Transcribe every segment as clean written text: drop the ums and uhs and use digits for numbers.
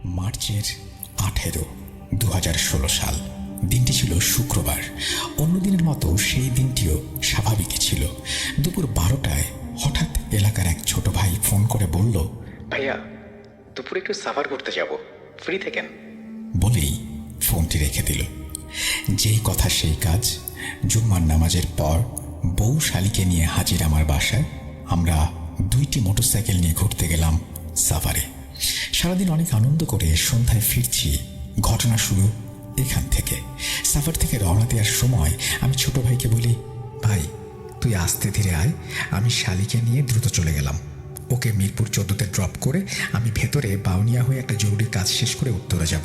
মার্চের 18, 2016 সাল। দিনটি ছিল শুক্রবার। অন্যদিনের মতো সেই দিনটিও স্বাভাবিকই ছিল। দুপুর 12টায় হঠাৎ এলাকার এক ছোট ভাই ফোন করে বলল, ভাইয়া, দুপুরে একটু সাফার করতে যাব, ফ্রি থাকেন? বলেই ফোনটি রেখে দিল। যেই কথা সেই কাজ। জুম্মার নামাজের পর বউ শালিকে নিয়ে হাজির আমার বাসায়। আমরা 2টি মোটরসাইকেল নিয়ে ঘুরতে গেলাম সাফারে। সারাদিন অনেক আনন্দ করে সন্ধ্যায় ফিরছি। ঘটনা শুরু এখান থেকে। সাফার থেকে রওনা দেওয়ার সময় আমি ছোট ভাইকে বলি, ভাই তুই আস্তে ধীরে আয়, আমি শালিকে নিয়ে দ্রুত চলে গেলাম। ওকে মিরপুর 14তে ড্রপ করে আমি ভেতরে বাউনিয়া হয়ে একটা জরুরি কাজ শেষ করে উত্তরে যাব।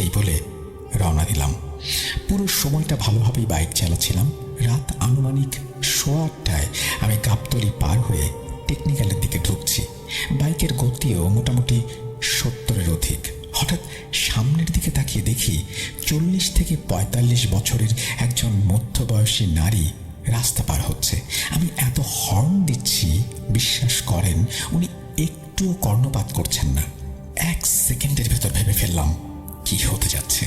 এই বলে রওনা দিলাম। পুরো সময়টা ভালোভাবেই বাইক চালাচ্ছিলাম। রাত আনুমানিক 8:15টায় আমি গাবতলী পার হয়ে টেকনিক্যালের দিকে ঢুকছি। বাইকের গতিও মোটামুটি 70-এর অধিক। হঠাৎ সামনের দিকে তাকিয়ে দেখি 40 থেকে 45 বছরের একজন মধ্যবয়সী নারী রাস্তা পার হচ্ছে। আমি এত হর্ন দিচ্ছি, বিশ্বাস করেন উনি একটুও কর্ণপাত করছেন না। 1 সেকেন্ডের ভেতর ভেবে ফেললাম কি হতে যাচ্ছে।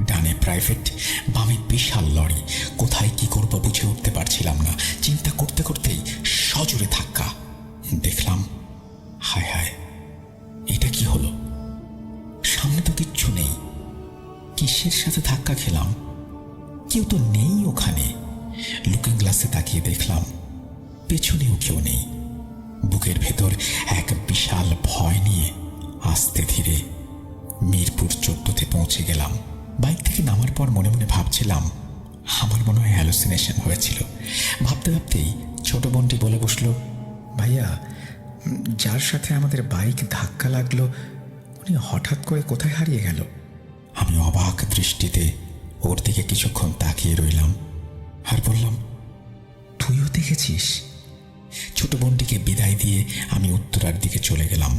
ডানে প্রাইভেট, বামে বিশাল লরি। কোথায় কি করব বুঝে উঠতে পারছিলাম না। চিন্তা করতে করতেই সজোরে ধাক্কা। দেখলাম, হায় হায়, এটা কি হলো? সামনে তো কিচ্ছু নেই। কিসের সাথে ধাক্কা খেলাম? কেউ তো নেই ওখানে। লুকিং গ্লাসে তাকিয়ে দেখলাম পেছনেও কেউ নেই। বুকের ভেতর এক বিশাল ভয় নিয়ে আস্তে ধীরে মিরপুর 14তে পৌঁছে গেলাম। বাইক থেকে নামার পর মনে মনে ভাবছিলাম আমার মনে হয় হ্যালুসিনেশন হয়েছিল। ভাবতে ভাবতেই ছোট বোনটি বলে বসলো, ভাইয়া, যার সাথে আমাদের বাইক ধাক্কা লাগলো উনি হঠাৎ করে কোথায় হারিয়ে গেল? আমি অবাক দৃষ্টিতে ওর দিকে কিছুক্ষণ তাকিয়ে রইলাম আর বললাম, তুইও দেখেছিস? ছোট বোনটিকে বিদায় দিয়ে আমি উত্তরার দিকে চলে গেলাম।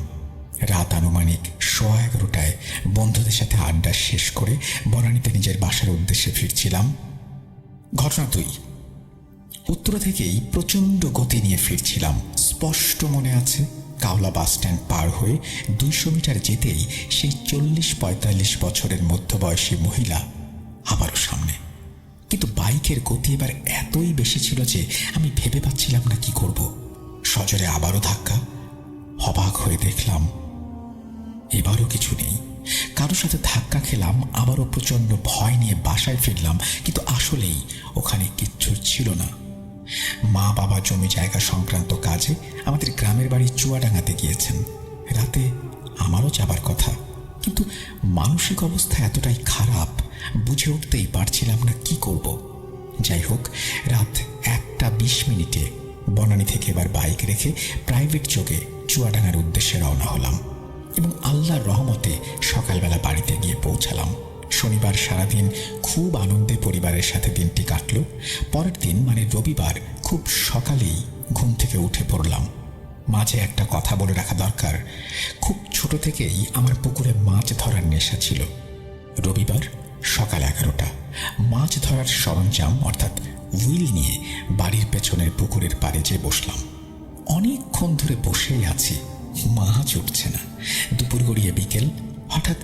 রাত আনুমানিক 11:15টায় বন্ধুদের সাথে আড্ডা শেষ করে বনানীতে নিজের বাসার উদ্দেশ্যে ফিরছিলাম। ঘটনা 2। উত্তরা থেকেই প্রচণ্ড গতি নিয়ে ফিরছিলাম। স্পষ্ট মনে আছে, কাওলা বাস স্ট্যান্ড পার হয়ে 200 মিটার যেতেই সেই 40-45 বছরের মধ্যবয়সী মহিলা আবারও সামনে। কিন্তু বাইকের গতি এবার এতই বেশি ছিল যে আমি ভেবে পাচ্ছিলাম না কি করব। সজোরে আবারও ধাক্কা। অবাক হয়ে দেখলাম এবারও কিছু নেই। কারো সাথে ধাক্কা খেলাম। আবারও প্রচণ্ড ভয় নিয়ে বাসায় ফিরলাম, কিন্তু আসলেই ওখানে কিচ্ছু ছিল না। মা বাবা জমি জায়গা সংক্রান্ত কাজে আমাদের গ্রামের বাড়ি চুয়াডাঙ্গাতে গিয়েছেন। রাতে আমারও যাবার কথা, কিন্তু মানসিক অবস্থা এতটাই খারাপ বুঝে উঠতেই পারছিলাম না কি করব। যাই হোক, রাত 1:20 বনানী থেকে এবার বাইক রেখে প্রাইভেট যোগে চুয়াডাঙ্গার উদ্দেশ্যে রওনা হলাম এবং আল্লাহর রহমতে সকালবেলা বাড়িতে গিয়ে পৌঁছালাম। শনিবার সারাদিন খুব আনন্দে পরিবারের সাথে দিনটি কাটল। পরের দিন মানে রবিবার খুব সকালেই ঘুম থেকে উঠে পড়লাম। মাঝে একটা কথা বলে রাখা দরকার, খুব ছোট থেকেই আমার পুকুরে মাছ ধরার নেশা ছিল। রবিবার সকাল 11টা মাছ ধরার সরঞ্জাম অর্থাৎ হুইল নিয়ে বাড়ির পেছনের পুকুরের পাড়ে যেয়ে বসলাম। অনেকক্ষণ ধরে বসেই আছি, মাছ উঠছে না। দুপুর গড়িয়ে বিকেল। হঠাৎ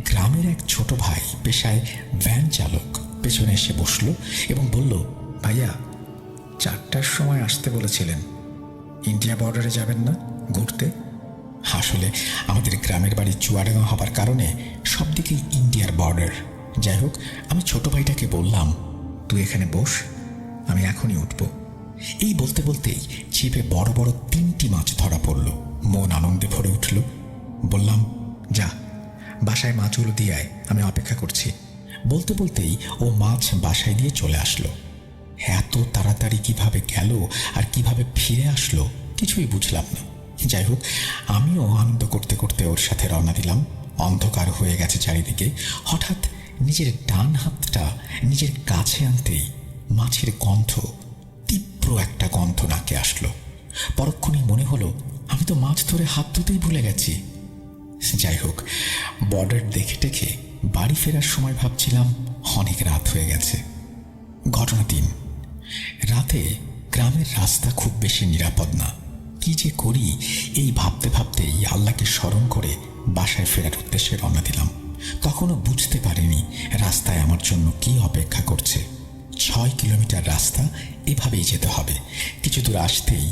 গ্রামের এক ছোট ভাই, পেশায় ভ্যান চালক, পেছনে এসে বসলো এবং বলল, ভাইয়া 4টার সময় আসতে বলেছিলেন, ইন্ডিয়া বর্ডারে যাবেন না ঘুরতে? আসলে আমাদের গ্রামের বাড়ি চুয়াডাঙ্গা হবার কারণে সব দিকেই ইন্ডিয়ার বর্ডার। যাই হোক, আমি ছোট ভাইটাকে বললাম, তুই এখানে বস, আমি এখনই উঠব। এই বলতে বলতেই ছিপে বড় বড় 3টি মাছ ধরা পড়ল। মন আনন্দে ভরে উঠল। বললাম, যা বাসায় মাছগুলো দিয়ে আয়, আমি অপেক্ষা করছি। বলতে বলতেই ও মাছ বাসায় দিয়ে চলে আসলো। এত তাড়াতাড়ি কিভাবে গেল আর কিভাবে ফিরে আসলো কিছুই বুঝলাম না। যাই হোক, আমিও আনন্দ করতে করতে ওর সাথে রওনা দিলাম। অন্ধকার হয়ে গেছে চারিদিকে। হঠাৎ নিজের ডান হাতটা নিজের কাছে আনতেই মাছের গন্ধ, তীব্র একটা গন্ধ নাকে আসলো। পরক্ষণেই মনে হলো আমি তো মাছ ধরে হাত ধুতেই ভুলে গেছি। যাই হোক, বর্ডার দেখে টেকে বাড়ি ফেরার সময় ভাবছিলাম অনেক রাত হয়ে গেছে। ঘটনা 3। রাতে গ্রামের রাস্তা খুব বেশি নিরাপদ না। কি যে করি এই ভাবতে ভাবতেই আল্লাহকে স্মরণ করে বাসায় ফেরার উদ্দেশ্যে রওনা দিলাম। তখনও বুঝতে পারিনি রাস্তায় আমার জন্য কি অপেক্ষা করছে। 6 কিলোমিটার রাস্তা এভাবেই যেতে হবে। কিছু দূর আসতেই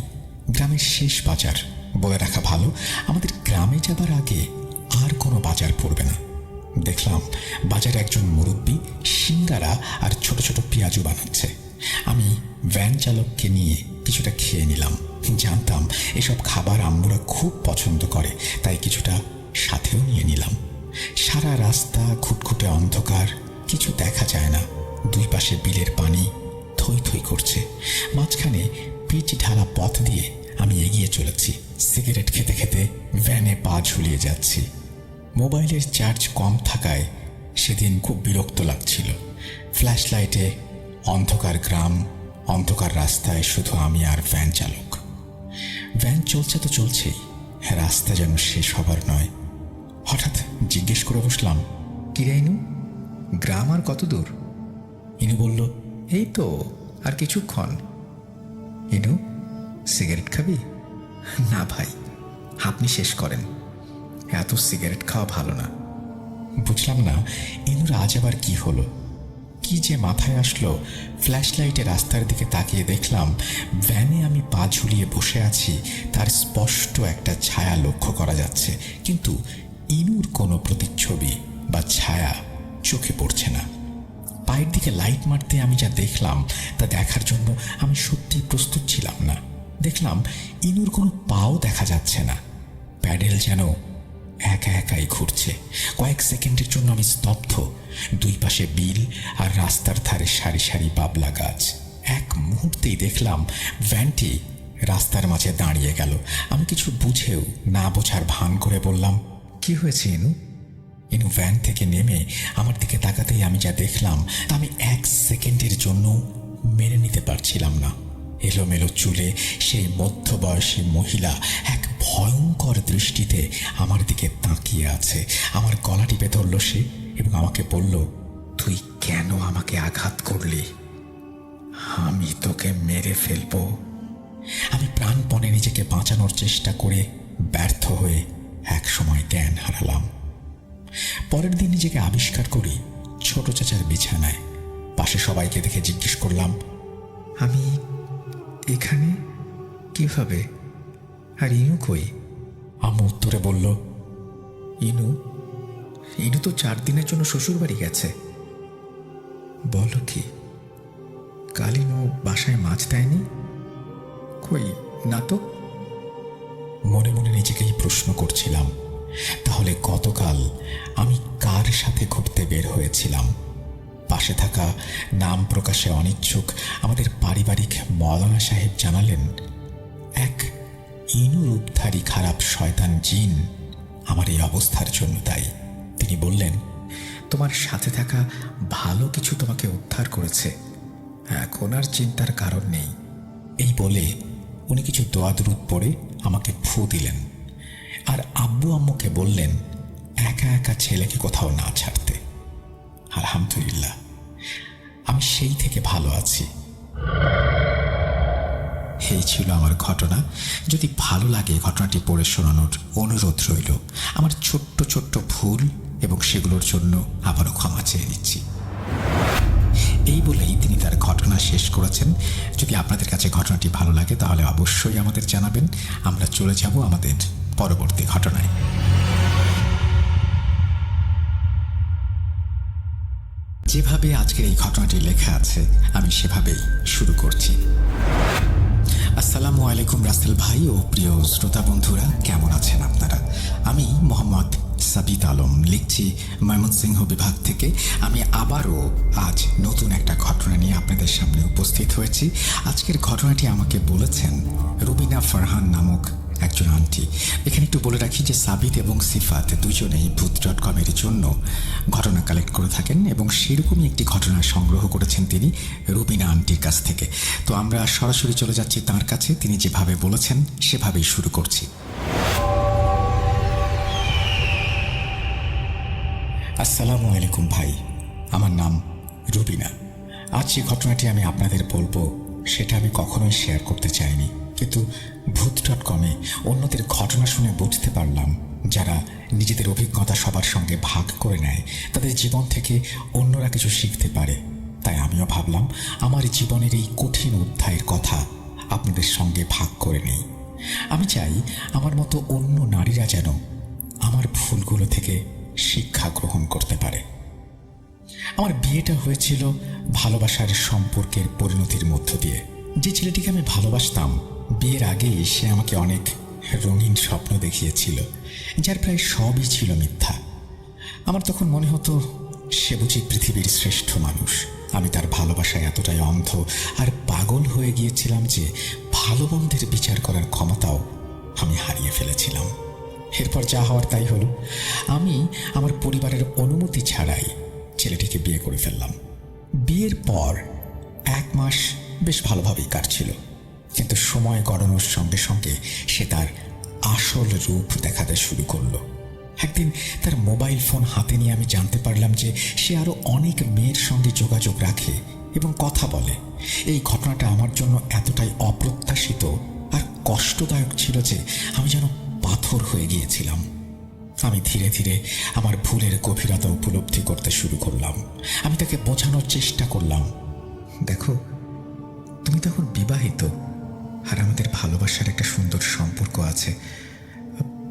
গ্রামের শেষ বাজার। বলে রাখা ভালো, আমাদের গ্রামে যাবার আগে আর কোনো বাজার পড়বে না। দেখলাম বাজারে একজন মুরব্বী সিঙ্গারা আর ছোট ছোট পেঁয়াজু বানাচ্ছে। আমি ভ্যান চালককে নিয়ে কিছুটা খেয়ে নিলাম। জানতাম এসব খাবার আম্মুরা খুব পছন্দ করে, তাই কিছুটা সাথেও নিয়ে নিলাম। সারা রাস্তা খুটখুটে অন্ধকার, কিছু দেখা যায় না। দুই পাশে বিলের পানি থই থই করছে। মাঝখানে পিচ ঢালা পথ দিয়ে আমি এগিয়ে চলেছি। সিগারেট খেতে খেতে ভ্যানে পা ঝুলিয়ে যাচ্ছি। মোবাইলের চার্জ কম থাকায় সেদিন খুব বিরক্ত লাগছিল। ফ্ল্যাশ লাইটে অন্ধকার গ্রাম, অন্ধকার রাস্তায় শুধু আমি আর ভ্যান চালক। ভ্যান চলছে তো চলছেই, রাস্তা যেন শেষ হবার নয়। হঠাৎ জিজ্ঞেস করে বসলাম, কিরে ইনু, গ্রাম আর কত দূর? ইনু বলল, এই তো আর কিছুক্ষণ। ইনু, সিগারেট খাবি? না ভাই, আপনি শেষ করেন, এত সিগারেট খাওয়া ভালো না। বুঝলাম না ইনুর আজ আবার কি হলো, কি যে মাথায় আসলো। ফ্ল্যাশ লাইটে রাস্তার দিকে তাকিয়ে দেখলাম ভ্যানে আমি পা ঝুলিয়ে বসে আছি, তার স্পষ্ট একটা ছায়া লক্ষ্য করা যাচ্ছে, কিন্তু ইনুর কোনো প্রতিচ্ছবি বা ছায়া চোখে পড়ছে না। পায়ের দিকে লাইট মারতে আমি যা দেখলাম তা দেখার জন্য আমি সত্যি প্রস্তুত ছিলাম না। দেখলাম ইনুর কোনো পাও দেখা যাচ্ছে না, প্যাডেল যেন একা একাই ঘুরছে। কয়েক সেকেন্ডের জন্য আমি স্তব্ধ। দুই পাশে বিল আর রাস্তার ধারে সারি সারি বাবলা গাছ। এক মুহূর্তেই দেখলাম ভ্যানটি রাস্তার মাঝে দাঁড়িয়ে গেল। আমি কিছু বুঝেও না বোঝার ভান করে বললাম, কি হয়েছে ইনু? ইনু ভ্যান থেকে নেমে আমার দিকে তাকাতেই আমি যা দেখলাম তা আমি 1 সেকেন্ডের জন্য মেনে নিতে পারছিলাম না। এলোমেলো চুলে সেই মধ্যবয়সী মহিলা এক ভয়ঙ্কর দৃষ্টিতে আমার দিকে তাকিয়ে আছে। আমার গলা টিপে ধরল সে এবং আমাকে বলল, তুই কেন আমাকে আঘাত করলি? আমি তোকে মেরে ফেলবো। আমি প্রাণপণে নিজেকে বাঁচানোর চেষ্টা করে ব্যর্থ হয়ে এক সময় জ্ঞান হারালাম। পরের দিন নিজেকে আবিষ্কার করি ছোট চাচার বিছানায়। পাশে সবাইকে দেখে জিজ্ঞেস করলাম, আমি এখানে কিভাবে? আর ইনু কই? আম্মু উত্তরে বলল, ইনু ইনু তো 4 দিনের জন্য শ্বশুর বাড়ি গেছে। বলো কি, কাল ইনু বাসায় মাছ দেয়নি? কই না তো। মনে মনে নিজেকেই প্রশ্ন করছিলাম, তাহলে গতকাল আমি কার সাথে ঘুরতে বের হয়েছিলাম? পাশে থাকা নাম প্রকাশে অনিচ্ছুক আমাদের পারিবারিক মৌলানা সাহেব জানালেন, এক ইনু রূপধারী খারাপ শয়তান জিন আমার এই অবস্থার জন্য দায়ী। তিনি বললেন, তোমার সাথে থাকা ভালো কিছু তোমাকে উদ্ধার করেছে, এখন আর চিন্তার কারণ নেই। এই বলে উনি কিছু দোয়া দুরূদ পড়ে আমাকে ফু দিলেন আর আব্বু আম্মুকে বললেন একা একা ছেলেকে কোথাও না ছাড়তে। আলহামদুলিল্লাহ, আমি সেই থেকে ভালো আছি। এই ছিল আমার ঘটনা। যদি ভালো লাগে ঘটনাটি পড়ে শোনানোর অনুরোধ রইল। আমার ছোট্ট ছোট্ট ভুল এবং সেগুলোর জন্য আবারও ক্ষমা চেয়ে নিচ্ছি। এই বলেই তিনি তার ঘটনা শেষ করেছেন। যদি আপনাদের কাছে ঘটনাটি ভালো লাগে তাহলে অবশ্যই আমাদের জানাবেন। আমরা চলে যাব আমাদের পরবর্তী ঘটনায়। যেভাবে আজকের এই ঘটনাটি লেখা আছে আমি সেভাবেই শুরু করছি। আসসালামু আলাইকুম রাসেল ভাই ও প্রিয় শ্রোতা বন্ধুরা, কেমন আছেন আপনারা? আমি মোহাম্মদ সাবিত আলম লিখছি ময়মনসিংহ বিভাগ থেকে। আমি আবারও আজ নতুন একটা ঘটনা নিয়ে আপনাদের সামনে উপস্থিত হয়েছি। আজকের ঘটনাটি আমাকে বলেছেন রুবিনা ফারহান নামক একজন আন্টি। এখানে একটু বলে রাখি যে সাবিত এবং সিফাত দুজনেই ভূত.com-এর জন্য ঘটনা কালেক্ট করে থাকেন এবং সেরকমই একটি ঘটনা সংগ্রহ করেছেন তিনি রুবিনা আন্টির কাছ থেকে। তো আমরা সরাসরি চলে যাচ্ছি তাঁর কাছে। তিনি যেভাবে বলেছেন সেভাবেই শুরু করছি। আসসালামু আলাইকুম ভাই, আমার নাম রুবিনা। আজ যে ঘটনাটি আমি আপনাদের বলবো সেটা আমি কখনোই শেয়ার করতে চাইনি, কিন্তু ভূত.com-এ অন্যদের ঘটনা শুনে বুঝতে পারলাম যারা নিজেদের অভিজ্ঞতা সবার সঙ্গে ভাগ করে নেয়, তাদের জীবন থেকে অন্যরা কিছু শিখতে পারে। তাই আমিও ভাবলাম আমার জীবনের এই কঠিন অধ্যায়ের কথা আপনাদের সঙ্গে ভাগ করে নেই। আমি চাই আমার মতো অন্য নারীরা যেন আমার ভুলগুলো থেকে শিক্ষা গ্রহণ করতে পারে। আমার বিয়েটা হয়েছিল ভালোবাসার সম্পর্কের পরিণতির মধ্য দিয়ে। যে ছেলেটিকে আমি ভালোবাসতাম, বিয়ের আগেই সে আমাকে অনেক রঙিন স্বপ্ন দেখিয়েছিল, যার প্রায় সবই ছিল মিথ্যা। আমার তখন মনে হতো সে বুঝি পৃথিবীর শ্রেষ্ঠ মানুষ। আমি তার ভালোবাসায় এতটাই অন্ধ আর পাগল হয়ে গিয়েছিলাম যে ভালো মন্দের বিচার করার ক্ষমতাও আমি হারিয়ে ফেলেছিলাম। এরপর যা হওয়ার তাই হলো। আমি আমার পরিবারের অনুমতি ছাড়াই ছেলেটিকে বিয়ে করে ফেললাম। বিয়ের পর 1 মাস বেশ ভালোভাবেই কাটছিল, কিন্তু সময় গড়ানোর সঙ্গে সঙ্গে সে তার আসল রূপ দেখাতে শুরু করলো। একদিন তার মোবাইল ফোন হাতে নিয়ে আমি জানতে পারলাম যে সে আরো অনেক মেয়ের সঙ্গে যোগাযোগ রাখে এবং কথা বলে। এই ঘটনাটা আমার জন্য এতটাই অপ্রত্যাশিত আর কষ্টদায়ক ছিল যে আমি যেন পাথর হয়ে গিয়েছিলাম। আমি ধীরে ধীরে আমার ভুলের গভীরতা উপলব্ধি করতে শুরু করলাম। আমি তাকে বোঝানোর চেষ্টা করলাম, দেখো, তুমি তখন বিবাহিত আর আমাদের ভালোবাসার একটা সুন্দর সম্পর্ক আছে,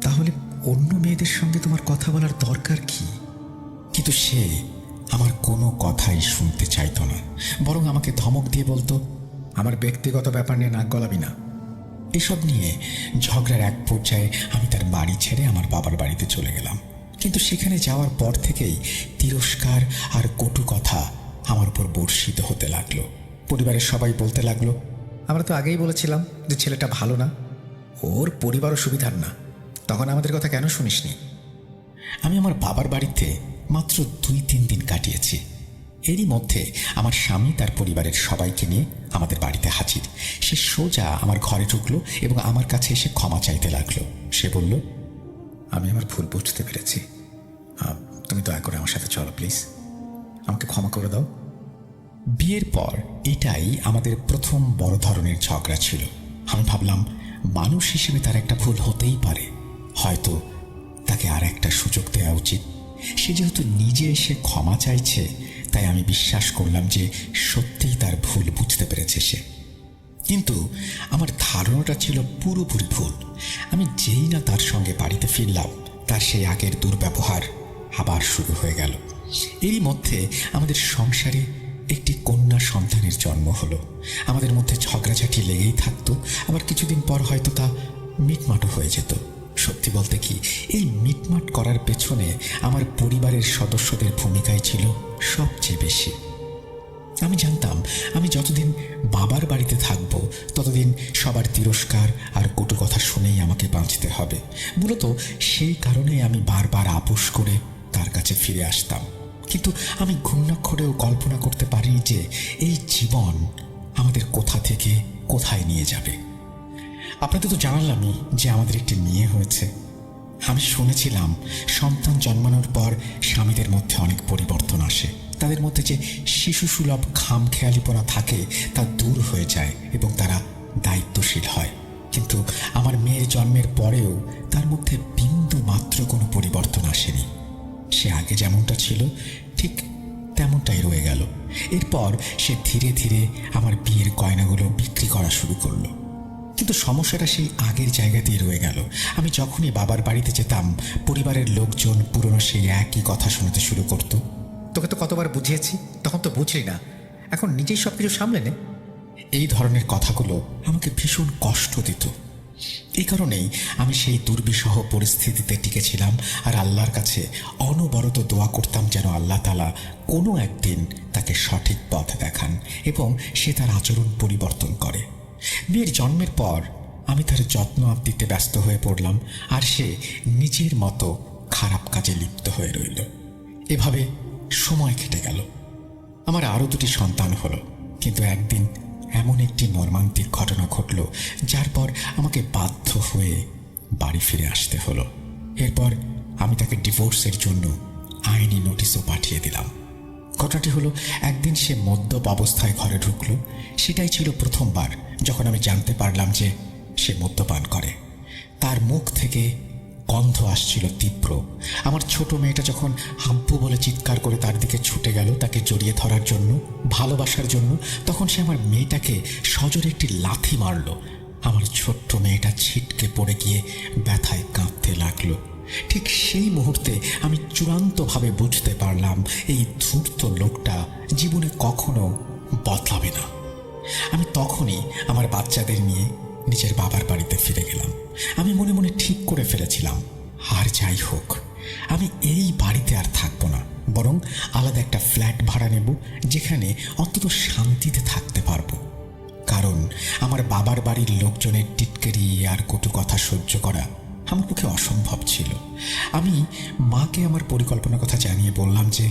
তাহলে অন্য মেয়েদের সঙ্গে তোমার কথা বলার দরকার কি? কিন্তু সে আমার কোনো কথাই শুনতে চাইতো না, বরং আমাকে ধমক দিয়ে বলতো, আমার ব্যক্তিগত ব্যাপার নিয়ে নাক গলাবি না। এসব নিয়ে ঝগড়ার এক পর্যায়ে আমি তার বাড়ি ছেড়ে আমার বাবার বাড়িতে চলে গেলাম। কিন্তু সেখানে যাওয়ার পর থেকেই তিরস্কার আর কটু কথা আমার উপর বর্ষিত হতে লাগলো। পরিবারের সবাই বলতে লাগলো, আমরা তো আগেই বলেছিলাম যে ছেলেটা ভালো না, ওর পরিবারও সুবিধার না, তখন আমাদের কথা কেন শুনিসনি? আমি আমার বাবার বাড়িতে মাত্র 2-3 দিন কাটিয়েছি। এরই মধ্যে আমার স্বামী তার পরিবারের সবাইকে নিয়ে আমাদের বাড়িতে হাজির। সে সোজা আমার ঘরে ঢুকলো এবং আমার কাছে এসে ক্ষমা চাইতে লাগলো। সে বলল, আমি আমার ভুল বুঝতে পেরেছি, তুমি দয়া করে আমার সাথে চলো প্লিজ, আমাকে ক্ষমা করে দাও। বিয়ের পর এটাই আমাদের প্রথম বড় ধরনের ঝগড়া ছিল। আমি ভাবলাম মানুষ হিসেবে তার একটা ভুল হতেই পারে, হয়তো তাকে আর একটা সুযোগ দেওয়া উচিত। সে যেহেতু নিজে এসে ক্ষমা চাইছে, তাই আমি বিশ্বাস করলাম যে সত্যিই তার ভুল বুঝতে পেরেছে সে। কিন্তু আমার ধারণাটা ছিল পুরোপুরি ভুল। আমি যেই না তার সঙ্গে বাড়িতে ফিরলাম, তার সেই আগের দুর্ব্যবহার আবার শুরু হয়ে গেল। এরই মধ্যে আমাদের সংসারে একটি কন্যা সন্তানের জন্ম হলো। আমাদের মধ্যে ঝগড়াঝাটি লেগেই থাকতো, আবার কিছুদিন পর হয়তো তা মিটমাটও হয়ে যেত। সত্যি বলতে কি, এই মিটমাট করার পেছনে আমার পরিবারের সদস্যদের ভূমিকাই ছিল সবচেয়ে বেশি। আমি জানতাম আমি যতদিন বাবার বাড়িতে থাকব ততদিন সবার তিরস্কার আর কটু কথা শুনেই আমাকে বাঁচতে হবে। মূলত সেই কারণে আমি বারবার আপোষ করে তার কাছে ফিরে আসতাম। কিন্তু আমি ঘুণাক্ষরেও কল্পনা করতে পারিনি যে এই জীবন আমাদের কোথা থেকে কোথায় নিয়ে যাবে। আপনাদের তো জানালামই যে আমাদের একটি মেয়ে হয়েছে। আমি শুনেছিলাম সন্তান জন্মানোর পর স্বামীদের মধ্যে অনেক পরিবর্তন আসে, তাদের মধ্যে যে শিশুসুলভ খামখেয়ালিপনা থাকে তা দূর হয়ে যায় এবং তারা দায়িত্বশীল হয়। কিন্তু আমার মেয়ের জন্মের পরেও তার মধ্যে বিন্দু মাত্র কোনো পরিবর্তন আসেনি। সে আগে যেমনটা ছিল ঠিক তেমনটাই রয়ে গেল। এরপর সে ধীরে ধীরে আমার বিয়ের গয়নাগুলো বিক্রি করা শুরু করলো। কিন্তু সমস্যাটা সেই আগের জায়গাতেই রয়ে গেল। আমি যখনই বাবার বাড়িতে যেতাম, পরিবারের লোকজন পুরনো সেই একই কথা শুনতে শুরু করত। তোকে তো কতবার বুঝিয়েছি, তখন তো বুঝলি না, এখন নিজেই সব কিছু সামলে নে। এই ধরনের কথাগুলো আমাকে ভীষণ কষ্ট দিত। এই কারণেই আমি সেই দুর্বিষহ পরিস্থিতিতে টিকেছিলাম আর আল্লাহর কাছে অনবরত দোয়া করতাম যেন আল্লাহ তাআলা কোনো একদিন তাকে সঠিক পথ দেখান এবং সে তার আচরণ পরিবর্তন করে। মেয়ের জন্মের পর আমি তার যত্ন আত্তিতে ব্যস্ত হয়ে পড়লাম, আর সে নিজের মতো খারাপ কাজে লিপ্ত হয়ে রইল। এভাবে সময় কেটে গেল। আমার আরও 2টি সন্তান হলো, কিন্তু একদিন এমন একটি মর্মান্তিক ঘটনা ঘটল যার পর আমাকে বাধ্য হয়ে বাড়ি ফিরে আসতে হলো। এরপর আমি তাকে ডিভোর্সের জন্য আইনি নোটিশও পাঠিয়ে দিলাম। ঘটনাটি হলো, একদিন সে মদ্যপ অবস্থায় ঘরে ঢুকলো। সেটাই ছিল প্রথমবার যখন আমি জানতে পারলাম যে সে মদ্যপান করে। তার মুখ থেকে গন্ধ আসছিল তীব্র। আমার ছোট মেয়েটা যখন হাব্বু বলে চিৎকার করে তার দিকে ছুটে গেল তাকে জড়িয়ে ধরার জন্য, ভালোবাসার জন্য, তখন সে আমার মেয়েটাকে সজোরে একটি লাথি মারল। আমার ছোট্ট মেয়েটা ছিটকে পড়ে গিয়ে ব্যথায় কাঁপতে লাগলো। ঠিক সেই মুহূর্তে আমি চূড়ান্তভাবে বুঝতে পারলাম এই ধূর্ত লোকটা জীবনে কখনো বদলাবে না। আমি তখনই আমার বাচ্চাদের নিয়ে নিজের বাবার বাড়িতে ফিরে গেলাম। আমি মনে মনে ঠিক করে ফেলেছিলাম, আর যাই হোক, আমি এই বাড়িতে আর থাকবো না, বরং আলাদা একটা ফ্ল্যাট ভাড়া নেব, যেখানে অন্তত শান্তিতে থাকতে পারবো। কারণ আমার বাবার বাড়ির লোকজনের টিটকারি আর কটু কথা সহ্য করা আমার পক্ষে অসম্ভব ছিল। আমি মাকে আমার পরিকল্পনার কথা জানিয়ে বললাম যে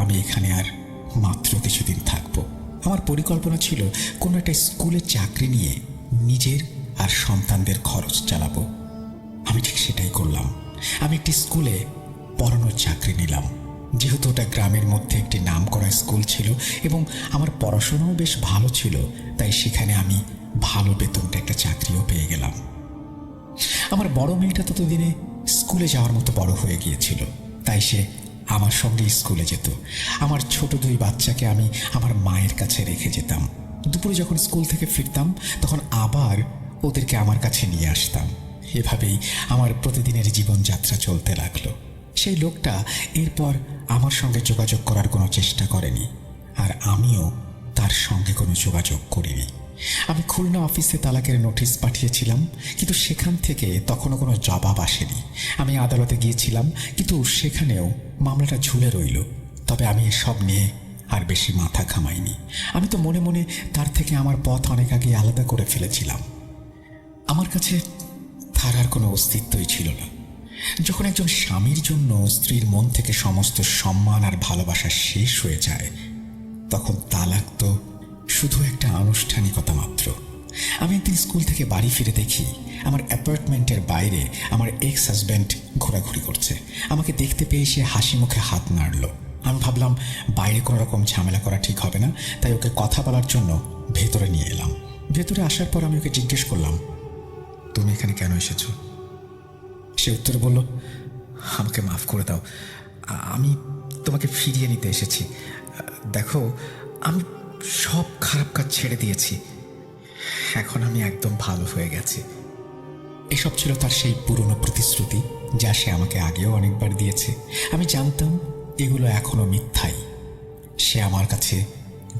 আমি এখানে আর মাত্র কিছুদিন থাকবো। আমার পরিকল্পনা ছিল কোনো একটা স্কুলে চাকরি নিয়ে নিজের আর সন্তানদের খরচ চালাবো। আমি ঠিক সেটাই করলাম। আমি একটি স্কুলে পড়ানোর চাকরি নিলাম। যেহেতু ওটা গ্রামের মধ্যে একটি নামকরা স্কুল ছিল এবং আমার পড়াশোনাও বেশ ভালো ছিল, তাই সেখানে আমি ভালো বেতনটা একটা চাকরিও পেয়ে গেলাম। আমার বড় মেয়েটা ততদিনে স্কুলে যাওয়ার মতো বড় হয়ে গিয়েছিল, তাই সে আমার সঙ্গে স্কুলে যেত। আমার ছোট দুই বাচ্চাকে আমি আমার মায়ের কাছে রেখে যেতাম। দুপুরে যখন স্কুল থেকে ফিরতাম তখন আবার ওদেরকে আমার কাছে নিয়ে আসতাম। এভাবেই আমার প্রতিদিনের জীবনযাত্রা চলতে লাগলো। সেই লোকটা এরপর আমার সঙ্গে যোগাযোগ করার কোনো চেষ্টা করেনি, আর আমিও তার সঙ্গে কোনো যোগাযোগ করিনি। আমি খুলনা অফিসে তালাকের নোটিশ পাঠিয়েছিলাম, কিন্তু সেখান থেকে তখনও কোনো জবাব আসেনি। আমি আদালতে গিয়েছিলাম, কিন্তু সেখানেও মামলাটা ঝুলে রইল। তবে আমি এসব নিয়ে আর বেশি মাথা ঘামাইনি। আমি তো মনে মনে তার থেকে আমার পথ অনেক আগে আলাদা করে ফেলেছিলাম। আমার কাছে তার আর কোনো অস্তিত্বই ছিল না। যখন একজন স্বামীর জন্য স্ত্রীর মন থেকে সমস্ত সম্মান আর ভালোবাসা শেষ হয়ে যায়, তখন তালাক তো শুধু একটা আনুষ্ঠানিকতা মাত্র। আমি একদিন স্কুল থেকে বাড়ি ফিরে দেখি আমার অ্যাপার্টমেন্টের বাইরে আমার এক্স হাজব্যান্ড ঘোরাঘুরি করছে। আমাকে দেখতে পেয়ে সে হাসি মুখে হাত নাড়ল। আমি ভাবলাম বাইরে কোনো রকম ঝামেলা করা ঠিক হবে না, তাই ওকে কথা বলার জন্য ভেতরে নিয়ে এলাম। ভেতরে আসার পর আমি ওকে জিজ্ঞেস করলাম, তুমি এখানে কেন এসেছো? সে উত্তরে বলল, আমাকে মাফ করে দাও, আমি তোমাকে ফিরিয়ে নিতে এসেছি। দেখো, আমি সব খারাপ কাজ ছেড়ে দিয়েছি, এখন আমি একদম ভালো হয়ে গেছি। এসব ছিল তার সেই পুরনো প্রতিশ্রুতি, যা সে আমাকে আগেও অনেকবার দিয়েছে। আমি জানতাম এগুলো এখনো মিথ্যাই। সে আমার কাছে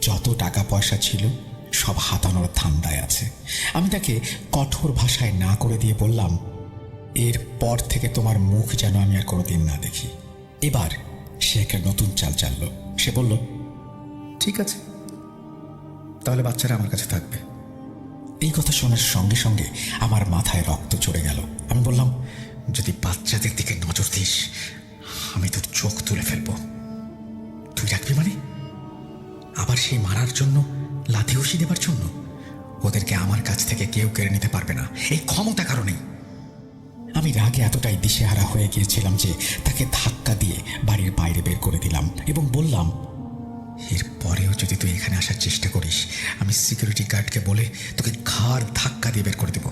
যত টাকা পয়সা ছিল সব হাতানোর ধান্দায় আছে। আমি তাকে কঠোর ভাষায় না করে দিয়ে বললাম, এর পর থেকে তোমার মুখ যেন আমি আর কোনোদিন না দেখি। এবার সে একটা নতুন চাল চাললো। সে বলল, ঠিক আছে, তাহলে বাচ্চারা আমার কাছে থাকবে। এই কথা শোনার সঙ্গে সঙ্গে আমার মাথায় রক্ত চড়ে গেল। আমি বললাম, যদি বাচ্চাদের দিকে নজর দিস আমি তোর চোখ তুলে ফেলবো। তুই রাখবি মানে? আবার সেই মারার জন্য, লাথি ঘুষি দেবার জন্য? ওদেরকে আমার কাছ থেকে কেউ কেড়ে নিতে পারবে না, এই ক্ষমতা কারণেই। আমি রাগে এতটাই দিশেহারা হয়ে গিয়েছিলাম যে তাকে ধাক্কা দিয়ে বাড়ির বাইরে বের করে দিলাম এবং বললাম, এর পরেও যদি তুই এখানে আসার চেষ্টা করিস, আমি সিকিউরিটি গার্ডকে বলে তোকে ঘাড় ধাক্কা দিয়ে বের করে দেব।